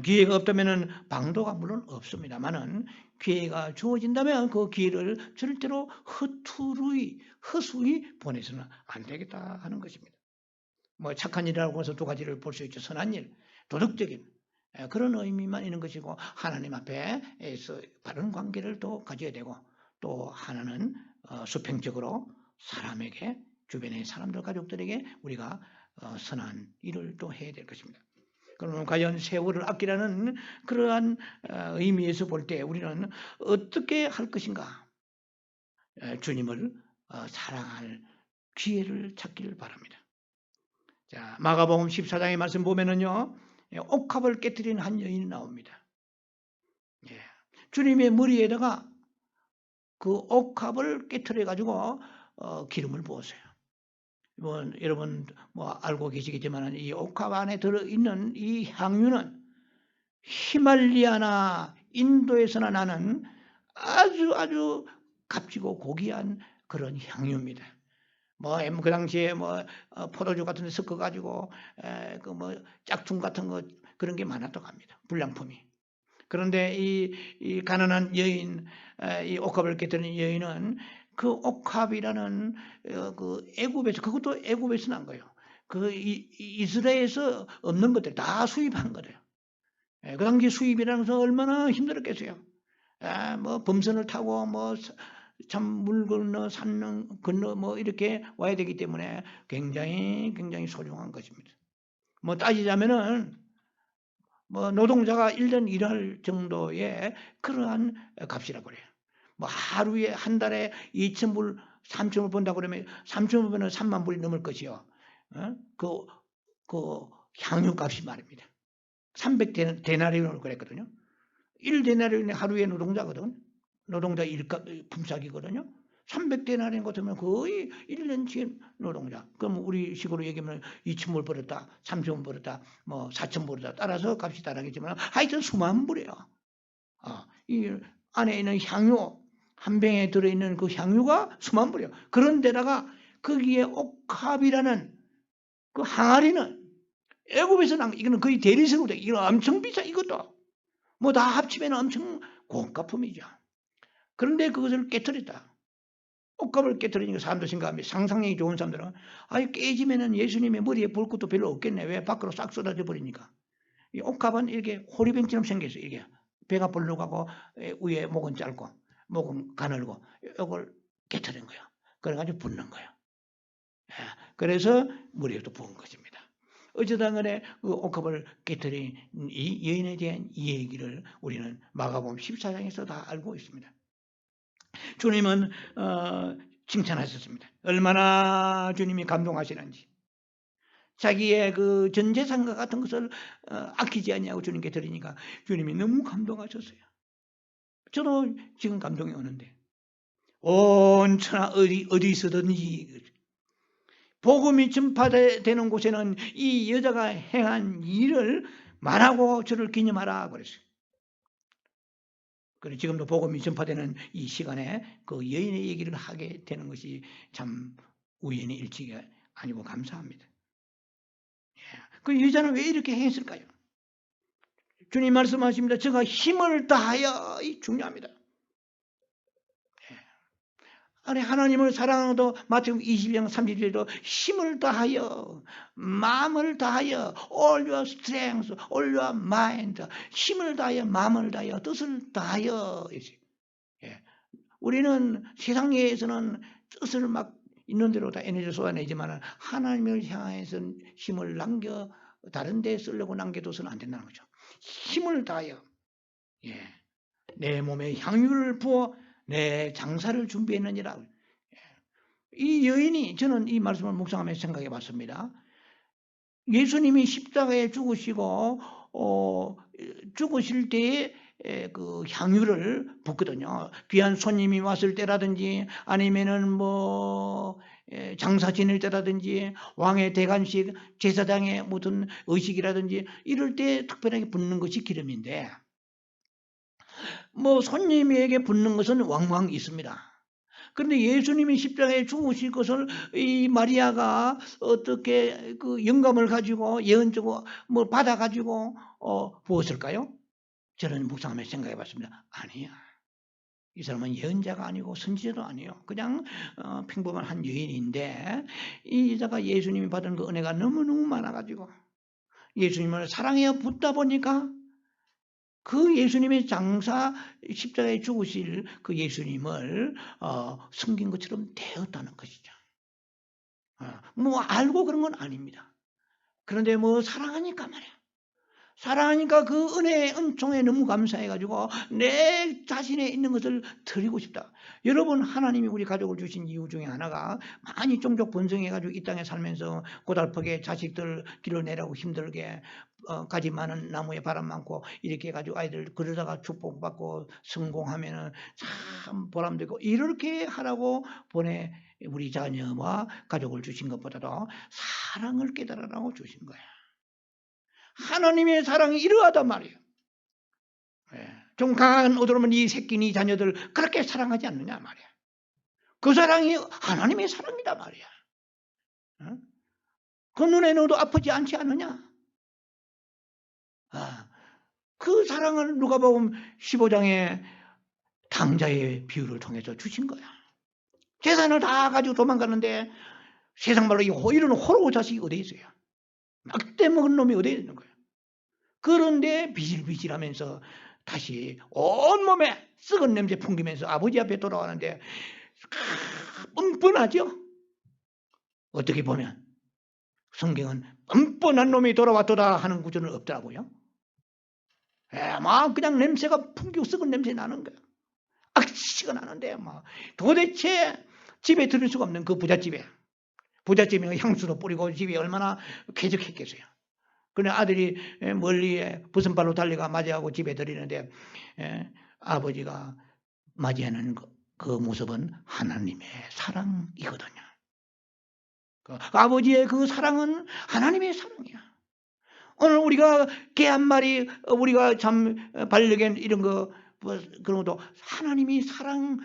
기회가 없다면은 방도가 물론 없습니다만은 기회가 주어진다면 그 기회를 절대로 허수이 보내서는 안 되겠다 하는 것입니다. 착한 일이라고 해서 두 가지를 볼 수 있죠. 선한 일, 도덕적인 그런 의미만 있는 것이고 하나님 앞에서 바른 관계를 또 가져야 되고 또 하나는 수평적으로 사람에게 주변의 사람들 가족들에게 우리가 선한 일을 또 해야 될 것입니다. 그러면 과연 세월을 아끼라는 그러한 의미에서 볼 때 우리는 어떻게 할 것인가? 주님을 사랑할 기회를 찾기를 바랍니다. 자, 마가복음 14장의 말씀 보면은요, 옥합을 깨뜨린 한 여인이 나옵니다. 주님의 머리에다가 그 옥합을 깨뜨려 가지고 기름을 부었어요. 여러분 알고 계시겠지만 이 옥합 안에 들어있는 이 향유는 히말리아나 인도에서나 나는 아주 값지고 고귀한 그런 향유입니다. 그 당시에 포도주 같은 데 섞어 가지고 짝퉁 같은 거 그런 게 많았다고 합니다. 불량품이. 그런데 이 가난한 여인, 이 옥합을 깨뜨린 여인은 그 옥합이라는 그 애굽에서, 그것도 애굽에서 난 거예요. 이스라엘에서 없는 것들 다 수입한 거래요. 그 당시 수입이라는 것은 얼마나 힘들었겠어요. 범선을 타고 참 물 건너 산 건너 이렇게 와야 되기 때문에 굉장히 소중한 것입니다. 따지자면은 노동자가 1년 일할 정도의 그러한 값이라고 그래요. 하루에 한 달에 2,000불, 3,000불 번다고 그러면 3,000불 버는 3만 불이 넘을 것이요. 그 향유값이 말입니다. 300데나리온을 그랬거든요. 1데나리온이 하루에 노동자거든. 노동자 일값 품삯이거든요. 300데나리온 같으면 거의 1년치 노동자. 그럼 우리 식으로 얘기하면 2,000불 벌었다, 3,000불 벌었다, 4,000불 벌었다. 따라서 값이 다르겠지만 하여튼 수만 불이에요. 이 안에 있는 향유, 한 병에 들어있는 그 향유가 수만 불이에요. 그런데다가 거기에 옥합이라는 그 항아리는 애굽에서 난 이거는 거의 대리석으로 이거 엄청 비싸. 이것도 다 합치면 엄청 고가품이죠. 그런데 그것을 깨뜨렸다. 옥합을 깨뜨리니까 사람들 생각하면 상상력이 좋은 사람들은 깨지면은 예수님의 머리에 볼 것도 별로 없겠네. 왜? 밖으로 싹 쏟아져 버리니까. 이 옥합은 이렇게 호리병처럼 생겼어요. 이게 배가 볼록하고 위에 목은 짧고 목은 가늘고 이걸 깨뜨린 거예요. 그래가지고 붓는 거예요. 그래서 머리에도 부은 것입니다. 어쩌다 간에 그 옥합을 깨뜨린 이 여인에 대한 이 얘기를 우리는 마가복음 14장에서 다 알고 있습니다. 주님은 칭찬하셨습니다. 얼마나 주님이 감동하시는지. 자기의 그 전 재산과 같은 것을 아끼지 아니하고 주님께 드리니까 주님이 너무 감동하셨어요. 저도 지금 감동이 오는데 온 천하 어디서든지 복음이 전파되는 곳에는 이 여자가 행한 일을 말하고 저를 기념하라 그랬어요. 그래서 지금도 복음이 전파되는 이 시간에 그 여인의 얘기를 하게 되는 것이 참 우연의 일치가 아니고 감사합니다. 그 여자는 왜 이렇게 행했을까요? 주님 말씀하십니다. 제가 힘을 다하여, 중요합니다. 아니 하나님을 사랑하도 마태복음 20장 30절에도 힘을 다하여, 마음을 다하여, all your strength, all your mind, 힘을 다하여, 마음을 다하여, 뜻을 다하여. 우리는 세상에서는 뜻을 막 있는 대로 다 에너지를 쏟아내지만 하나님을 향해서 힘을 남겨 다른 데 쓰려고 남겨둬서는 안 된다는 거죠. 힘을 다하여, 내 몸에 향유를 부어 내 장사를 준비했느니라. 이 여인이, 저는 이 말씀을 묵상하면서 생각해 봤습니다. 예수님이 십자가에 죽으시고 죽으실 때에 그 향유를 붓거든요. 귀한 손님이 왔을 때라든지 아니면은 뭐 장사 지낼 때라든지 왕의 대관식, 제사장의 무슨 의식이라든지 이럴 때 특별하게 붓는 것이 기름인데, 뭐 손님에게 붓는 것은 왕왕 있습니다. 그런데 예수님이 십자가에 죽으실 것을 이 마리아가 어떻게 그 영감을 가지고 예언적으로 뭐 받아가지고 부었을까요? 저는 묵상하면서 생각해 봤습니다. 아니야. 이 사람은 예언자가 아니고 선지자도 아니에요. 그냥 평범한 한 여인인데 이 여자가 예수님이 받은 그 은혜가 너무너무 많아가지고 예수님을 사랑해 붙다 보니까 그 예수님의 장사 십자가에 죽으실 그 예수님을 숨긴 것처럼 되었다는 것이죠. 뭐 알고 그런 건 아닙니다. 그런데 뭐 사랑하니까 말이야. 사랑하니까 그 은혜의 은총에 너무 감사해가지고 내 자신에 있는 것을 드리고 싶다. 여러분, 하나님이 우리 가족을 주신 이유 중에 하나가 많이 종족 번성해가지고 이 땅에 살면서 고달프게 자식들 길을 내라고 힘들게 가지 많은 나무에 바람 많고 이렇게 해가지고 아이들 그러다가 축복받고 성공하면은 참 보람되고 이렇게 하라고 보내 우리 자녀와 가족을 주신 것보다도 사랑을 깨달으라고 주신 거야. 하나님의 사랑이 이러하단 말이에요. 좀 강한 어두러면 이 새끼, 이 자녀들 그렇게 사랑하지 않느냐 말이야. 그 사랑이 하나님의 사랑이다 말이야. 그 눈에 넣어도 아프지 않지 않느냐. 그 사랑을 누가복음 15장에 당자의 비유를 통해서 주신 거야. 재산을 다 가지고 도망가는데 세상 말로 이런 호로 자식이 어디 있어요? 막대 먹은 놈이 어디 있는 거예요? 그런데 비질비질하면서 다시 온몸에 썩은 냄새 풍기면서 아버지 앞에 돌아가는데 뻔뻔하죠? 어떻게 보면 성경은 뻔뻔한 놈이 돌아왔더라 하는 구절은 없더라고요. 막 그냥 냄새가 풍기고 썩은 냄새 나는 거야. 악취가 나는데 막 도대체 집에 들을 수가 없는 그 부잣집에 향수도 뿌리고 집이 얼마나 쾌적했겠어요. 그런데 아들이 멀리에 부선발로 달려가 맞이하고 집에 들이는데 아버지가 맞이하는 그 모습은 하나님의 사랑이거든요. 그 아버지의 그 사랑은 하나님의 사랑이야. 오늘 우리가 개 한 마리, 우리가 참 반려견 이런 거 그런 것도 하나님이 사랑을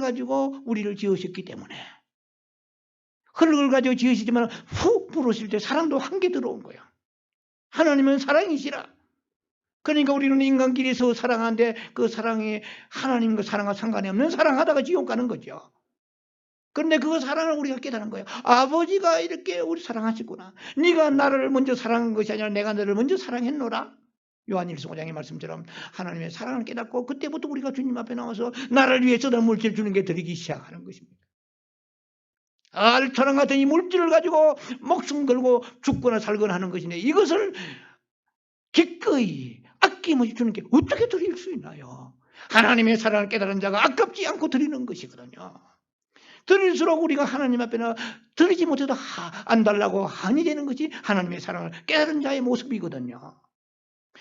가지고 우리를 지으셨기 때문에 흙을 가지고 지으시지만 훅 부르실 때 사랑도 한개 들어온 거야. 하나님은 사랑이시라. 그러니까 우리는 인간끼리서 사랑하는데 그 사랑이 하나님과 사랑과 상관이 없는 사랑하다가 지옥 가는 거죠. 그런데 그 사랑을 우리가 깨달은 거예요. 아버지가 이렇게 우리 사랑하시구나. 네가 나를 먼저 사랑한 것이 아니라 내가 너를 먼저 사랑했노라. 요한일서 5장의 말씀처럼 하나님의 사랑을 깨닫고 그때부터 우리가 주님 앞에 나와서 나를 위해 쏟아 물질 주는 게 드리기 시작하는 것입니다. 알처럼 같은 이 물질을 가지고 목숨 걸고 죽거나 살거나 하는 것인데 이것을 기꺼이 아낌없이 주는 게 어떻게 드릴 수 있나요? 하나님의 사랑을 깨달은 자가 아깝지 않고 드리는 것이거든요. 드릴수록 우리가 하나님 앞에는 드리지 못해도 안 달라고 한이 되는 것이 하나님의 사랑을 깨달은 자의 모습이거든요.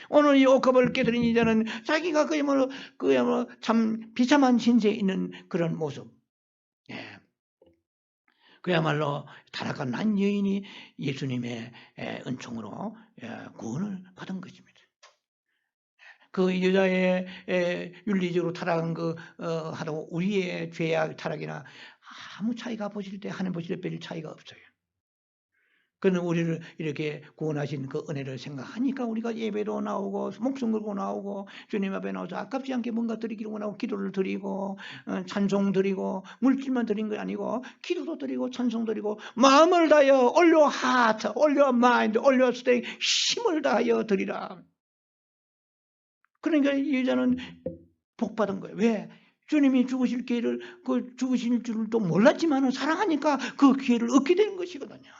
오늘 이 옥합을 깨달은 이자는 자기가 그야말로 참 비참한 신세에 있는 그런 모습. 예. 그야말로 타락한 한 여인이 예수님의 은총으로 구원을 받은 것입니다. 그 여자의 윤리적으로 타락한 하고 우리의 죄악 타락이나 아무 차이가 보실 때 하나님 보실 때 별 차이가 없어요. 그는 우리를 이렇게 구원하신 그 은혜를 생각하니까 우리가 예배도 나오고 목숨 걸고 나오고 주님 앞에 나와서 아깝지 않게 뭔가 드리기를 원하고 기도를 드리고 찬송 드리고 물질만 드린 게 아니고 기도도 드리고 찬송 드리고 마음을 다하여 all your heart, all your mind, all your strength 힘을 다하여 드리라. 그러니까 이 여자는 복 받은 거예요. 왜? 주님이 죽으실 기회를 죽으실 줄도 몰랐지만 사랑하니까 그 기회를 얻게 되는 것이거든요.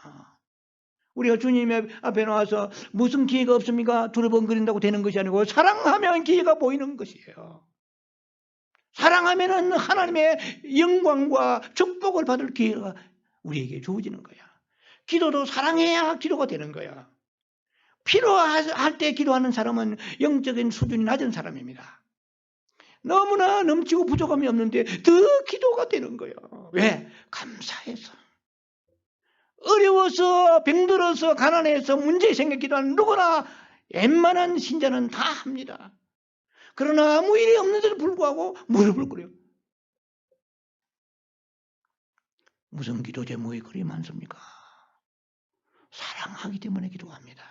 우리가 주님 앞에 나와서 무슨 기회가 없습니까? 두려번거린다고 되는 것이 아니고 사랑하면 기회가 보이는 것이에요. 사랑하면은 하나님의 영광과 축복을 받을 기회가 우리에게 주어지는 거야. 기도도 사랑해야 기도가 되는 거야. 필요할 때 기도하는 사람은 영적인 수준이 낮은 사람입니다. 너무나 넘치고 부족함이 없는데 더 기도가 되는 거예요. 왜? 감사해서. 어려워서 병들어서 가난해서 문제 생겼기도 하는 누구나 웬만한 신자는 다 합니다. 그러나 아무 일이 없는데도 불구하고 무릎을 꿇어요. 무슨 기도 제목이 그리 많습니까? 사랑하기 때문에 기도합니다.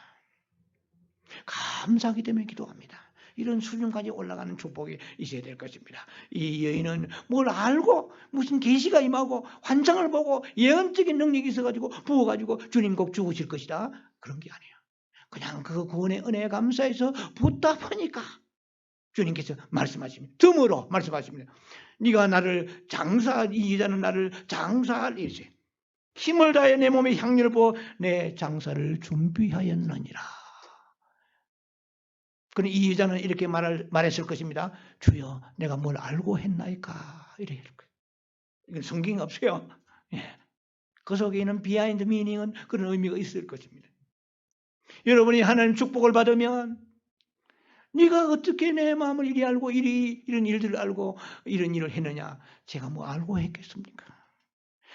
감사하기 때문에 기도합니다. 이런 수준까지 올라가는 축복이 있어야 될 것입니다. 이 여인은 뭘 알고 무슨 계시가 임하고 환상을 보고 예언적인 능력이 있어가지고 부어가지고 주님 꼭 죽으실 것이다 그런 게 아니에요. 그냥 그 구원의 은혜에 감사해서 붓다 보니까 주님께서 말씀하십니다. 덤으로 말씀하십니다. 네가 나를 이 여자는 나를 장사할 일이지. 힘을 다해 내 몸에 향유를 부어 내 장사를 준비하였느니라. 그럼 이 여자는 이렇게 말했을 것입니다. 주여, 내가 뭘 알고 했나이까? 이렇게 할 거예요. 이건 성경이 없어요. 예. 그 속에 있는 비하인드 미닝은 그런 의미가 있을 것입니다. 여러분이 하나님 축복을 받으면 네가 어떻게 내 마음을 이리 알고 이런 일들을 알고 이런 일을 했느냐? 제가 뭐 알고 했겠습니까?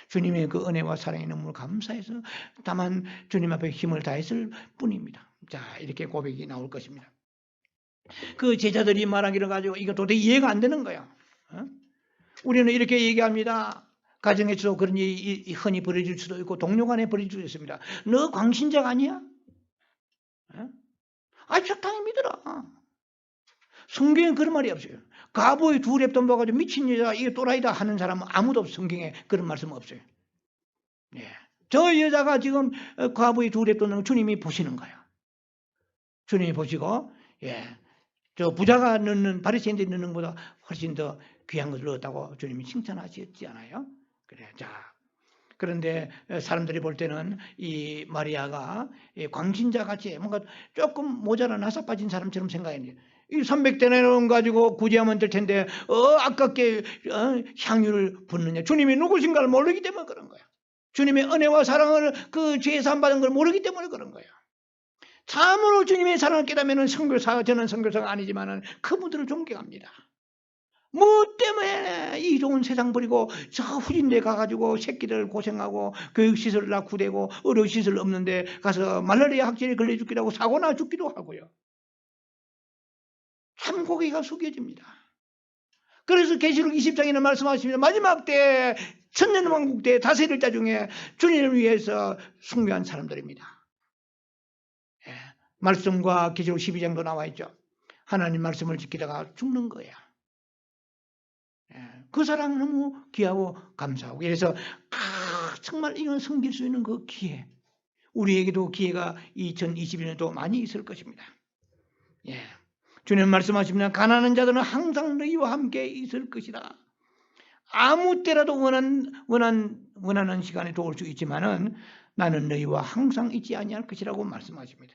주님의 그 은혜와 사랑에 너무 감사해서 다만 주님 앞에 힘을 다했을 뿐입니다. 자, 이렇게 고백이 나올 것입니다. 그 제자들이 말하기를 가지고 이거 도대체 이해가 안 되는 거야. 우리는 이렇게 얘기합니다. 가정에서도 그런 일이 흔히 벌어질 수도 있고 동료 간에 벌어질 수도 있습니다. 너 광신자가 아니야? 적당히 믿어라. 성경에 그런 말이 없어요. 과부의 두 랩돈 봐가지고 미친 여자가 이게 또라이다 하는 사람은 아무도 없어요. 성경에 그런 말씀 없어요. 예. 저 여자가 지금 과부의 두 랩돈은 주님이 보시는 거예요. 주님이 보시고 저 부자가 넣는 바리새인들이 넣는 것보다 훨씬 더 귀한 것을 넣었다고 주님이 칭찬하셨지 않아요? 그래. 자, 그런데 사람들이 볼 때는 이 마리아가 광신자 같이 뭔가 조금 모자라 나사 빠진 사람처럼 생각했는데 이 300데나리온 가지고 구제하면 될 텐데 아깝게 향유를 붓느냐. 주님이 누구신가를 모르기 때문에 그런 거야. 주님의 은혜와 사랑을 그 죄 사함 받은 걸 모르기 때문에 그런 거야. 참으로 주님의 사랑을 깨닫으면 저는 선교사가 아니지만 그분들을 존경합니다. 뭐 때문에 이 좋은 세상 버리고 저 후진대 가가지고 새끼들 고생하고 교육시설 낙후되고 의료시설 없는데 가서 말라리아 확진에 걸려 죽기도 하고 사고나 죽기도 하고요. 참 고개가 숙여집니다. 그래서 계시록 20장에는 말씀하십니다. 마지막 때 천년왕국 때 다스릴 자 중에 주님을 위해서 숭배한 사람들입니다. 말씀과 계시록 12장도 나와 있죠. 하나님 말씀을 지키다가 죽는 거야. 그 사랑 너무 귀하고 감사하고 그래서 정말 이건 섬길 수 있는 그 기회 우리에게도 기회가 2021년도 많이 있을 것입니다. 주님 말씀하십니다. 가난한 자들은 항상 너희와 함께 있을 것이다. 아무 때라도 원하는 시간에 도울 수 있지만은 나는 너희와 항상 있지 아니할 것이라고 말씀하십니다.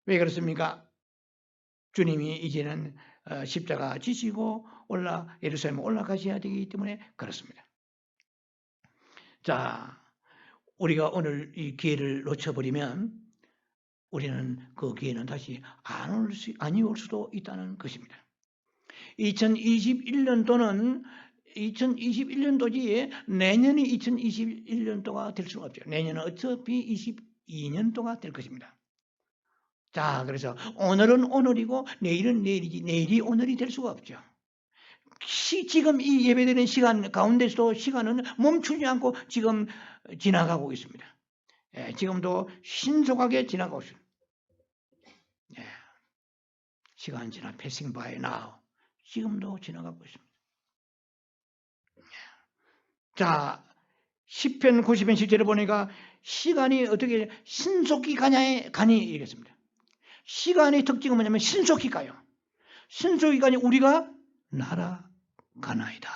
왜 그렇습니까? 주님이 이제는 십자가 지시고 예루살렘 올라가셔야 되기 때문에 그렇습니다. 자, 우리가 오늘 이 기회를 놓쳐버리면 우리는 그 기회는 다시 아니 올 수도 있다는 것입니다. 2021년도지 내년이 2021년도가 될 수는 없죠. 내년은 어차피 22년도가 될 것입니다. 자, 그래서 오늘은 오늘이고 내일은 내일이지 내일이 오늘이 될 수가 없죠. 지금 이 예배드리는 시간 가운데서도 시간은 멈추지 않고 지금 지나가고 있습니다. 지금도 신속하게 지나가고 있습니다. 시간 지나 passing by now. 지금도 지나가고 있습니다. 자, 시편 90편 10절에 보니까 시간이 어떻게 신속히 가니 이랬습니다. 시간의 특징은 뭐냐면 신속히 가요. 신속히 가니 우리가 날아가나이다.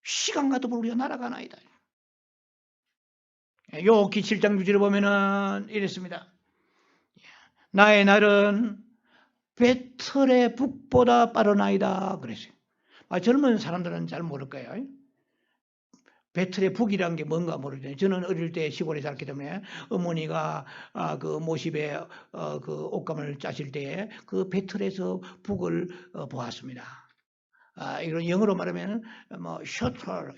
시간 가도 우리가 날아가나이다. 욥기 7장 6절에 보면은 이랬습니다. 나의 날은 배틀의 북보다 빠르나이다 그랬어요. 젊은 사람들은 잘 모를 거예요. 배틀의 북이라는 게 뭔가 모르죠. 저는 어릴 때 시골에 살기 때문에 어머니가 그 모십에 그 옷감을 짜실 때 그 배틀에서 북을 보았습니다. 이런 영어로 말하면 뭐 셔틀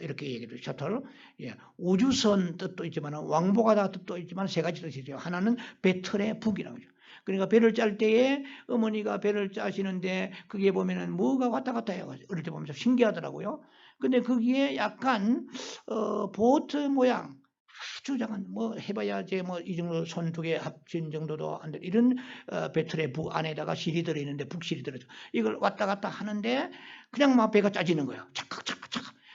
이렇게 얘기해요. 셔틀. 예. 우주선 뜻도 있지만 왕복하다 뜻도 있지만 세 가지 뜻이죠. 하나는 배틀의 북이라고 하죠. 그러니까 배를 짤 때에 어머니가 배를 짜시는데 그게 보면은 뭐가 왔다 갔다 해요. 어릴 때 보면서 신기하더라고요. 근데 거기에 약간 보트 모양 아주 작은 뭐 해봐야 이제 뭐 이 정도 손 두 개 합친 정도도 안 돼. 이런 배틀의 북 안에다가 실이 들어 있는데 북실이 들어져. 이걸 왔다 갔다 하는데 그냥 막 배가 짜지는 거예요. 착각.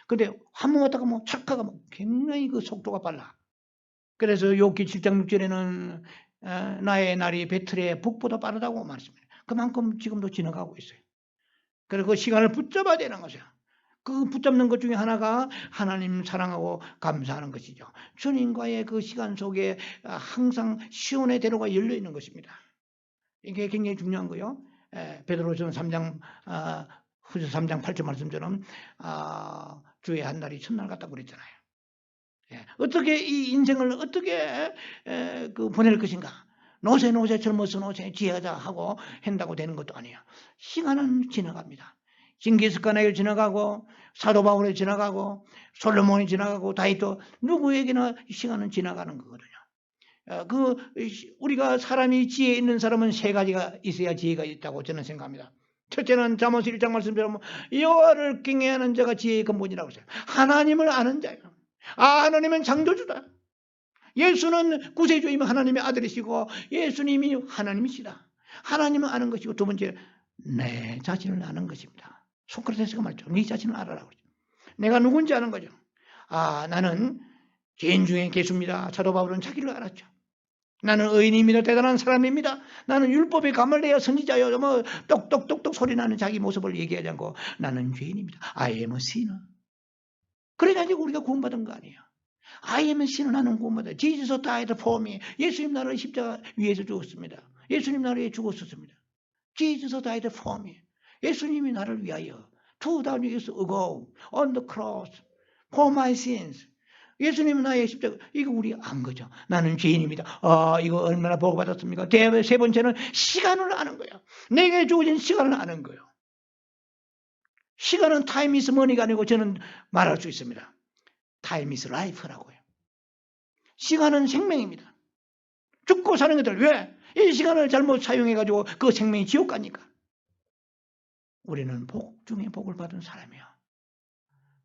근데 한 번 왔다가 뭐 착각가 굉장히 그 속도가 빨라. 그래서 욥기 7장 6절에는 나의 날이 배틀의 북보다 빠르다고 말했습니다. 그만큼 지금도 지나가고 있어요. 그래서 그 시간을 붙잡아야 되는 거죠. 그 붙잡는 것 중에 하나가 하나님 사랑하고 감사하는 것이죠. 주님과의 그 시간 속에 항상 시온의 대로가 열려 있는 것입니다. 이게 굉장히 중요한 거요. 베드로전 3장 후서 3장 8절 말씀처럼 주의 한 날이 첫날 같다고 그랬잖아요. 어떻게 이 인생을 어떻게 보낼 것인가? 노세 젊어서 노세 지혜자 하고 한다고 되는 것도 아니에요. 시간은 지나갑니다. 징기스칸에게 지나가고 사도 바울에 지나가고 솔로몬이 지나가고 다윗도 누구에게나 시간은 지나가는 거거든요. 우리가 사람이 지혜 있는 사람은 세 가지가 있어야 지혜가 있다고 저는 생각합니다. 첫째는 잠언 1장 말씀대로 여호와를 경외하는 자가 지혜의 근본이라고 했어요. 하나님을 아는 자예요. 하나님은 창조주다. 예수는 구세주이면 하나님의 아들이시고 예수님이 하나님이시다. 하나님을 아는 것이고 두 번째 내 자신을 아는 것입니다. 소크라테스가 말했죠. 네 자신을 알아라. 내가 누군지 아는 거죠. 나는 죄인 중에 개수입니다. 사도 바울은 자기를 알았죠. 나는 의인입니다. 대단한 사람입니다. 나는 율법에 감을 내어 선지자여 뭐 똑똑똑똑 소리나는 자기 모습을 얘기하지 않고 나는 죄인입니다. I am a sinner. 그래가지고 우리가 구원받은 거 아니에요. I am a sinner. 나는 구원받아. Jesus died for me. 예수님 나를 십자가 위에서 죽었습니다. 예수님 나를 위해 죽었었습니다. Jesus died for me. 예수님이 나를 위하여 2000 years ago on the cross for my sins. 예수님은 나의 십자가. 이거 우리 안 거죠. 나는 죄인입니다. 이거 얼마나 복받았습니까? 세 번째는 시간을 아는 거예요. 내게 주어진 시간을 아는 거예요. 시간은 time is money가 아니고 저는 말할 수 있습니다. time is life라고 해요. 시간은 생명입니다. 죽고 사는 것들 왜? 이 시간을 잘못 사용해가지고 그 생명이 지옥 가니까. 우리는 복 중에 복을 받은 사람이에요.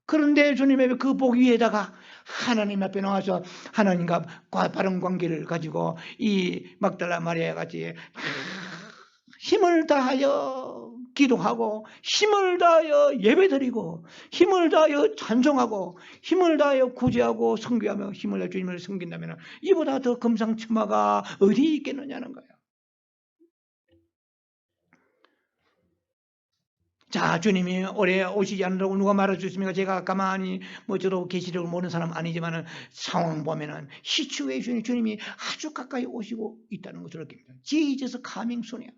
그런데 주님의 그 복 위에다가 하나님 앞에 나와서 하나님과 바른 관계를 가지고 이 막달라 마리아 같이 힘을 다하여 기도하고 힘을 다하여 예배드리고 힘을 다하여 찬송하고 힘을 다하여 구제하고 선교하며 힘을 다하여 주님을 섬긴다면 이보다 더 금상첨화가 어디 있겠느냐는 거예요. 자, 주님이 올해 오시지 않으라고 누가 말해주십니까? 제가 가만히 저도 계시록을 모르는 사람 아니지만은 상황 보면은 시츄에이션이 주님이 아주 가까이 오시고 있다는 것을 느낍니다. Jesus coming soon이야.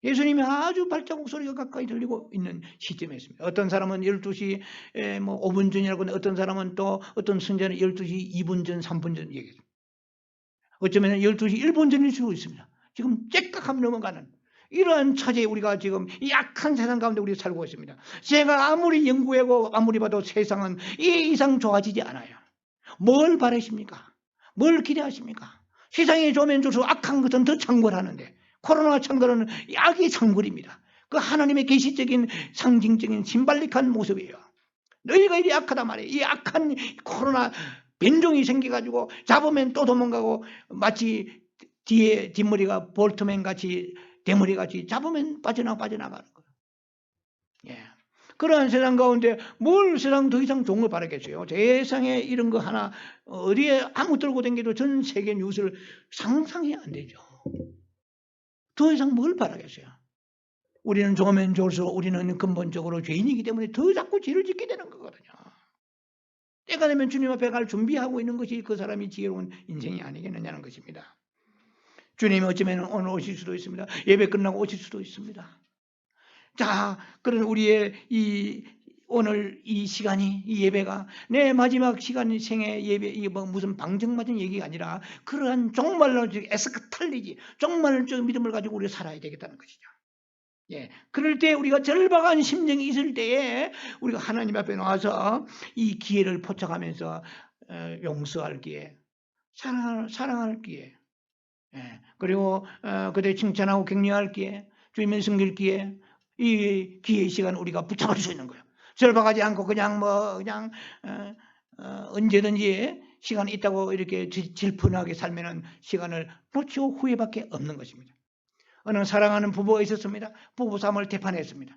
예수님이 아주 발자국 소리가 가까이 들리고 있는 시점에 있습니다. 어떤 사람은 12시 5분 전이라고 하는데 어떤 사람은 또 어떤 선자는 12시 2분 전, 3분 전 얘기해요. 어쩌면 12시 1분 전일 수도 있습니다. 지금 째깍하면 넘어가는 이러한 처지에 우리가 지금 약한 세상 가운데 우리가 살고 있습니다. 제가 아무리 연구하고 아무리 봐도 세상은 이 이상 좋아지지 않아요. 뭘 바라십니까? 뭘 기대하십니까? 세상이 좋으면 줄수록 악한 것은 더 창궐하는데 코로나 창궐은 악의 창궐입니다. 그 하나님의 계시적인 상징적인 심발릭한 모습이에요. 너희가 이리 악하다 말이에요. 이 악한 코로나 변종이 생겨가지고 잡으면 또 도망가고 마치 뒤에 뒷머리가 볼트맨 같이 대머리 같이 잡으면 빠져나가는 거예요. 예. 그러한 세상 가운데 뭘 세상 더 이상 좋은 걸 바라겠어요. 세상에 이런 거 하나 어디에 아무 들고 다니도 전 세계 뉴스를 상상이 안 되죠. 더 이상 뭘 바라겠어요. 우리는 좋으면 좋을수록 우리는 근본적으로 죄인이기 때문에 더 자꾸 죄를 짓게 되는 거거든요. 때가 되면 주님 앞에 갈 준비하고 있는 것이 그 사람이 지혜로운 인생이 아니겠느냐는 것입니다. 주님이 어쩌면 오늘 오실 수도 있습니다. 예배 끝나고 오실 수도 있습니다. 자, 그런 우리의 오늘 이 시간이, 이 예배가 내 마지막 시간 생애 예배, 이게 무슨 방정맞은 얘기가 아니라 그러한 정말로 에스카탈리지, 정말 믿음을 가지고 우리가 살아야 되겠다는 것이죠. 예, 그럴 때 우리가 절박한 심정이 있을 때에 우리가 하나님 앞에 나와서 이 기회를 포착하면서 용서할 기회, 사랑할 기회, 예, 그리고 그대 칭찬하고 격려할 기회, 주님을 섬길 기회, 이 기회의 시간 우리가 붙잡을 수 있는 거예요. 절박하지 않고 그냥 언제든지 시간이 있다고 이렇게 질펀하게 살면은 시간을 놓치고 후회밖에 없는 것입니다. 어느 사랑하는 부부가 있었습니다. 부부싸움을 대판했습니다.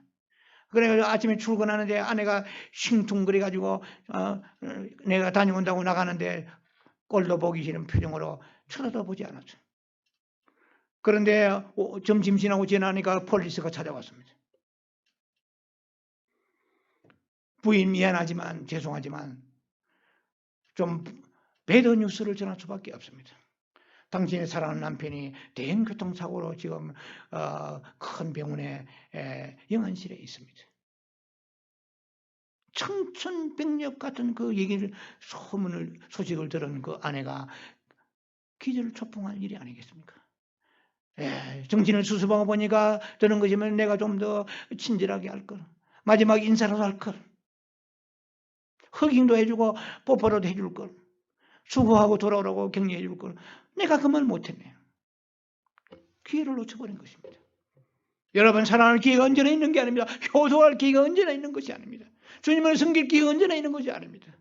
그래가지고 아침에 출근하는데 아내가 싱퉁거려가지고 내가 다녀온다고 나가는데 꼴도 보기 싫은 표정으로 쳐다도 보지 않았어요. 그런데 점심 지나고 지나니까 폴리스가 찾아왔습니다. 부인 미안하지만 죄송하지만 좀 배드 뉴스를 전할 수밖에 없습니다. 당신의 사랑하는 남편이 대형 교통사고로 지금 큰 병원에 영안실에 있습니다. 청천벽력 같은 그 얘기를 소식을 들은 그 아내가 기절초풍할 일이 아니겠습니까? 정신을 수습하고 보니까 드는 것이면 내가 좀 더 친절하게 할 걸. 마지막 인사라도 할 걸. 허깅도 해주고 뽀뽀라도 해줄 걸. 수고하고 돌아오라고 격려해 줄 걸. 내가 그 말 못했네요. 기회를 놓쳐버린 것입니다. 여러분 사랑할 기회가 언제나 있는 게 아닙니다. 효도할 기회가 언제나 있는 것이 아닙니다. 주님을 섬길 기회가 언제나 있는 것이 아닙니다.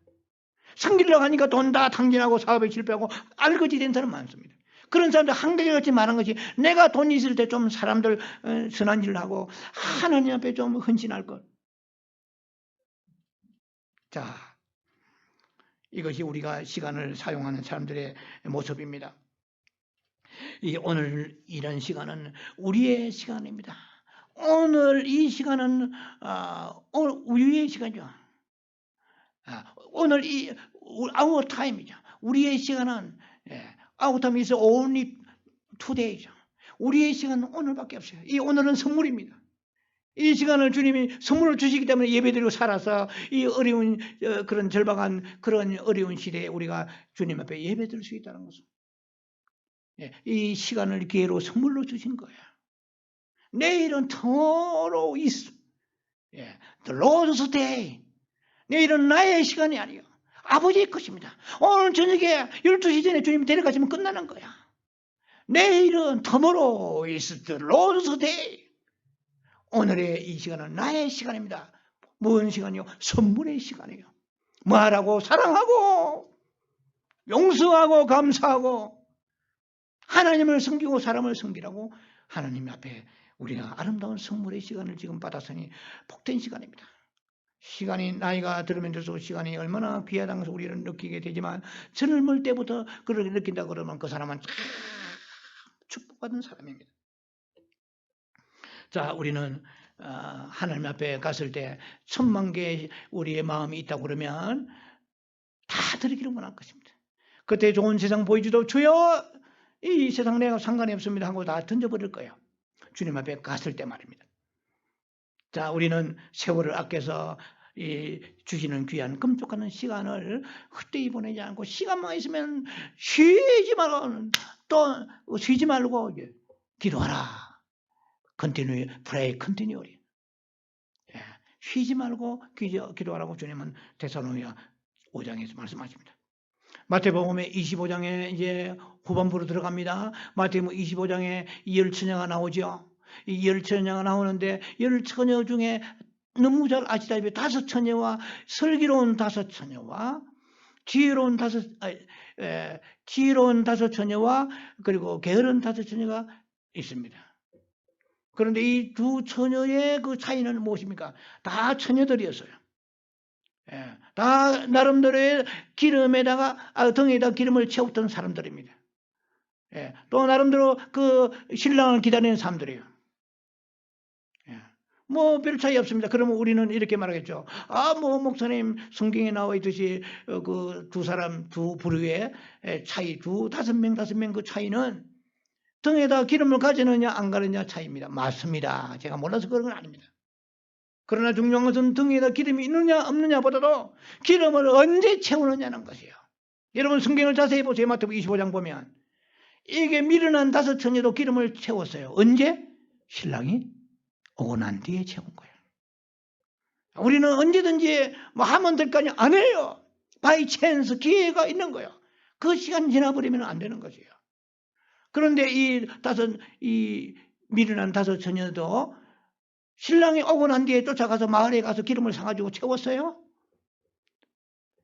섬기려고 하니까 돈 다 탕진하고 사업에 실패하고 알거지 된 사람 많습니다. 그런 사람들 한계같이 많은 것이 내가 돈 있을 때 좀 사람들 선한 일을 하고 하나님 앞에 좀 헌신할 것. 자, 이것이 우리가 시간을 사용하는 사람들의 모습입니다. 오늘 이런 시간은 우리의 시간입니다. 오늘 이 시간은 우리의 시간이죠. 오늘 이 our time이죠. 우리의 시간은 our time is only today죠. 우리의 시간은 오늘밖에 없어요. 이 오늘은 선물입니다. 이 시간을 주님이 선물을 주시기 때문에 예배드리고 살아서 이 어려운 그런 절박한 그런 어려운 시대에 우리가 주님 앞에 예배드릴 수 있다는 것은 이 시간을 기회로 선물로 주신 거예요. 내일은 tomorrow is the Lord's day. 내일은 나의 시간이 아니에요. 아버지의 것입니다. 오늘 저녁에 12시 전에 주님이 데려가시면 끝나는 거야. 내일은 tomorrow is the Lord's day. 오늘의 이 시간은 나의 시간입니다. 무슨 시간이요? 선물의 시간이에요. 뭐하라고? 사랑하고 용서하고 감사하고 하나님을 섬기고 사람을 섬기라고 하나님 앞에 우리가 아름다운 선물의 시간을 지금 받았으니 복된 시간입니다. 시간이 나이가 들으면 들수록 시간이 얼마나 귀하다는 것을 우리는 느끼게 되지만 젊을 때부터 그렇게 느낀다 그러면 그 사람은 참 축복받은 사람입니다. 자, 우리는 하나님 앞에 갔을 때 10,000개 우리의 마음이 있다고 그러면 다 드리기를 원할 것입니다. 그때 좋은 세상 보이지도 주여 이 세상 내가 상관이 없습니다 하고 다 던져버릴 거예요. 주님 앞에 갔을 때 말입니다. 자, 우리는 세월을 아껴서 주시는 귀한 끔찍한 시간을 헛되이 보내지 않고 시간만 있으면 쉬지 말고 또 쉬지 말고 기도하라. Continue, pray continually. 쉬지 말고 기도하라고 주님은 데살로니가 5장에서 말씀하십니다. 마태복음의 25장에 이제 후반부로 들어갑니다. 마태복음 25장에 열처녀가 나오죠. 이 열처녀가 나오는데 열처녀 중에 너무 잘 아시다시피 5처녀와 슬기로운 5처녀와 지혜로운 5처녀와 그리고 게으른 5처녀가 있습니다. 그런데 이 두 처녀의 그 차이는 무엇입니까? 다 처녀들이었어요. 다 나름대로의 등에다 기름을 채웠던 사람들입니다. 또 나름대로 그 신랑을 기다리는 사람들이에요. 뭐 별 차이 없습니다. 그러면 우리는 이렇게 말하겠죠. 뭐 목사님 성경에 나와 있듯이 그 두 부류의 차이, 5명 그 차이는 등에다 기름을 가지느냐 안 가느냐 차이입니다. 맞습니다. 제가 몰라서 그런 건 아닙니다. 그러나 중요한 것은 등에다 기름이 있느냐 없느냐보다도 기름을 언제 채우느냐는 것이에요. 여러분 성경을 자세히 보세요. 마태복음 25장 보면 이게 미련한 5처녀도 기름을 채웠어요. 언제? 신랑이 오고 난 뒤에 채운 거예요. 우리는 언제든지 뭐 하면 될 거 아니에요. 안 해요. 바이 찬스 기회가 있는 거예요. 그 시간 지나버리면 안 되는 것이에요. 그런데 이 미련한 5처녀도 신랑이 오고 난 뒤에 쫓아가서 마을에 가서 기름을 사가지고 채웠어요.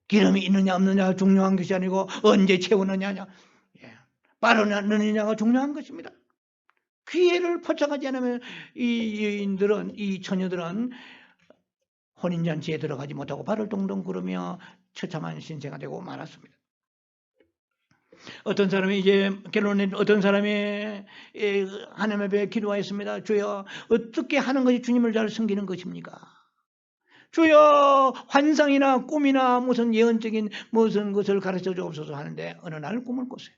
기름이 있느냐 없느냐 중요한 것이 아니고 언제 채우느냐 빠르냐 느느냐가 중요한 것입니다. 기회를 포착하지 않으면 이 처녀들은 혼인잔치에 들어가지 못하고 발을 동동 구르며 처참한 신세가 되고 말았습니다. 어떤 사람이 이제 결론에 어떤 사람이 하나님 앞에 기도하였습니다. 주여 어떻게 하는 것이 주님을 잘 섬기는 것입니까? 주여 환상이나 꿈이나 무슨 예언적인 무슨 것을 가르쳐 주옵소서 하는데 어느 날 꿈을 꿨어요.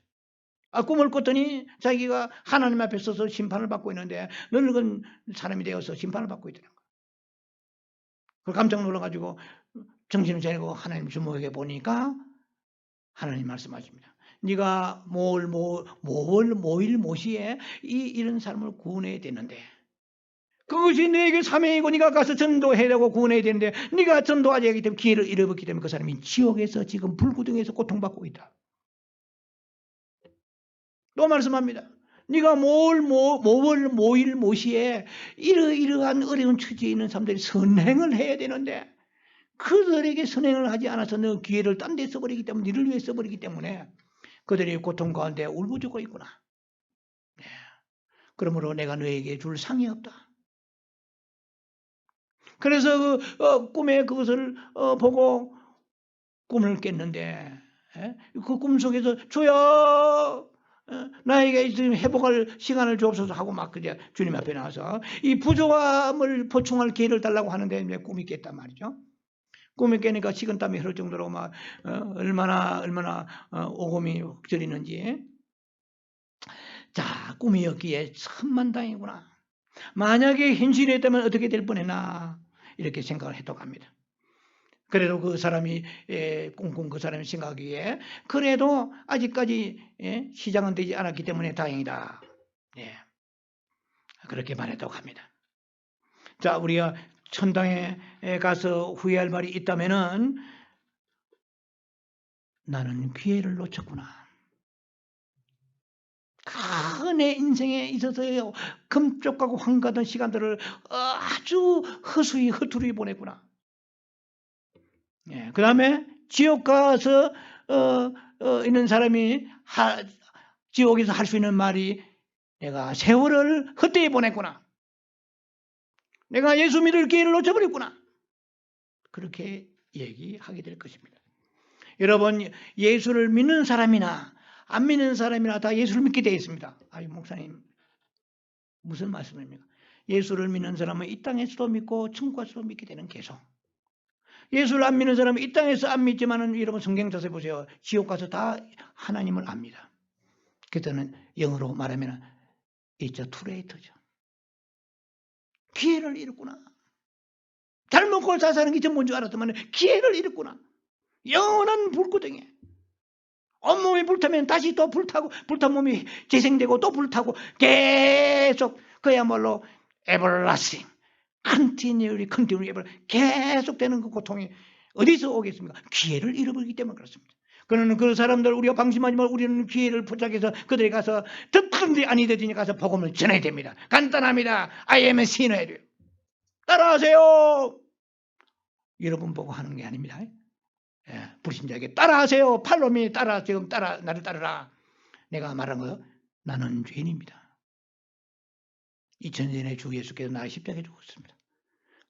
꿈을 꿨더니 자기가 하나님 앞에 서서 심판을 받고 있는데 늙은 사람이 되어서 심판을 받고 있더라고요. 그걸 깜짝 놀라가지고 정신을 차리고 하나님 주목해 보니까 하나님 말씀하십니다. 네가 모일 모시에 이런 사람을 구원해야 되는데 그것이 너에게 사명이고 네가 가서 전도해야 되고 구원해야 되는데 네가 전도하지 않기 때문에 기회를 잃어버렸기 때문에 그 사람이 지옥에서 지금 불구덩이에서 고통받고 있다. 또 말씀합니다. 네가 모일 모시에 이러한 어려운 처지에 있는 사람들이 선행을 해야 되는데 그들에게 선행을 하지 않아서 너 기회를 딴 데 써버리기 때문에 너를 위해 써버리기 때문에 그들이 고통 가운데 울부짖고 있구나. 그러므로 내가 너에게 줄 상이 없다. 그래서 꿈에 그것을 보고 꿈을 깼는데 그 꿈 속에서 주여 나에게 지금 회복할 시간을 주옵소서 하고 막 그냥 주님 앞에 나와서 이 부족함을 보충할 기회를 달라고 하는데 꿈이 깼단 말이죠. 꿈이 깨니까 식은땀이 흐를 정도로 막 얼마나 오금이 저리는지. 자, 꿈이었기에 천만다행이구나. 만약에 현실이 있다면 어떻게 될 뻔했나 이렇게 생각을 했다고 합니다. 그래도 그 사람이 꿈꾼 그 사람이 생각하기에 그래도 아직까지 시작은 되지 않았기 때문에 다행이다. 그렇게 말했다고 합니다. 자, 우리가 천당에 가서 후회할 말이 있다면은 나는 기회를 놓쳤구나. 내 인생에 있어서의 금쪽하고 황가던 시간들을 아주 허투루 보냈구나. 그 다음에 지옥 가서 있는 사람이 지옥에서 할 수 있는 말이 내가 세월을 헛되이 보냈구나. 내가 예수 믿을 기회를 놓쳐버렸구나. 그렇게 얘기하게 될 것입니다. 여러분 예수를 믿는 사람이나 안 믿는 사람이나 다 예수를 믿게 되어 있습니다. 목사님 무슨 말씀입니까? 예수를 믿는 사람은 이 땅에서도 믿고 천국 가서도 믿게 되는 계속. 예수를 안 믿는 사람은 이 땅에서 안 믿지만은 여러분 성경 자세히 보세요. 지옥 가서 다 하나님을 압니다. 그때는 영어로 말하면 it's too late죠. 기회를 잃었구나. 잘 먹고 잘 사는 게 전부인 줄 알았더만 기회를 잃었구나. 영원한 불구덩이에. 온몸이 불타면 다시 또 불타고 불탄 몸이 재생되고 또 불타고 계속 그야말로 everlasting, continually 계속되는 그 고통이 어디서 오겠습니까? 기회를 잃어버리기 때문에 그렇습니다. 그러는 그 사람들 우리가 방심하지 말고 우리는 기회를 포착해서 그들에 가서 듣든지 아니든지 가서 복음을 전해야 됩니다. 간단합니다. I am a sinner. 따라하세요. 여러분 보고 하는 게 아닙니다. 예, 불신자에게 따라하세요. 팔로미 따라 지금 따라 나를 따르라. 내가 말한 거 나는 죄인입니다. 2000년 전에 주 예수께서 나를 십자가에 죽었습니다.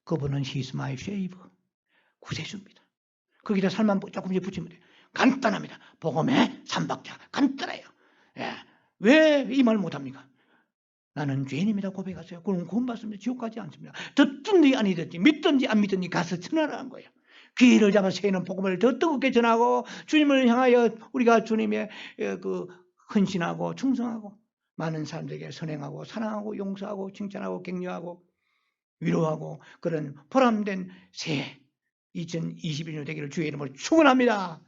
그분은 He's my savior. 구세주입니다. 거기다 살만 조금씩 붙이면 돼요. 간단합니다. 복음의 삼박자 간단해요. 예, 왜 이 말 못합니까? 나는 죄인입니다. 고백하세요. 그럼 구원받습니다. 지옥 가지 않습니다. 듣든지 아니든지 믿든지 안 믿든지 가서 전하라는 거예요. 귀를 잡아 새는 복음을 더 뜨겁게 전하고 주님을 향하여 우리가 주님의 그 헌신하고 충성하고 많은 사람들에게 선행하고 사랑하고 용서하고 칭찬하고 격려하고 위로하고 그런 보람된 새해 2021년 되기를 주의 이름으로 축원합니다.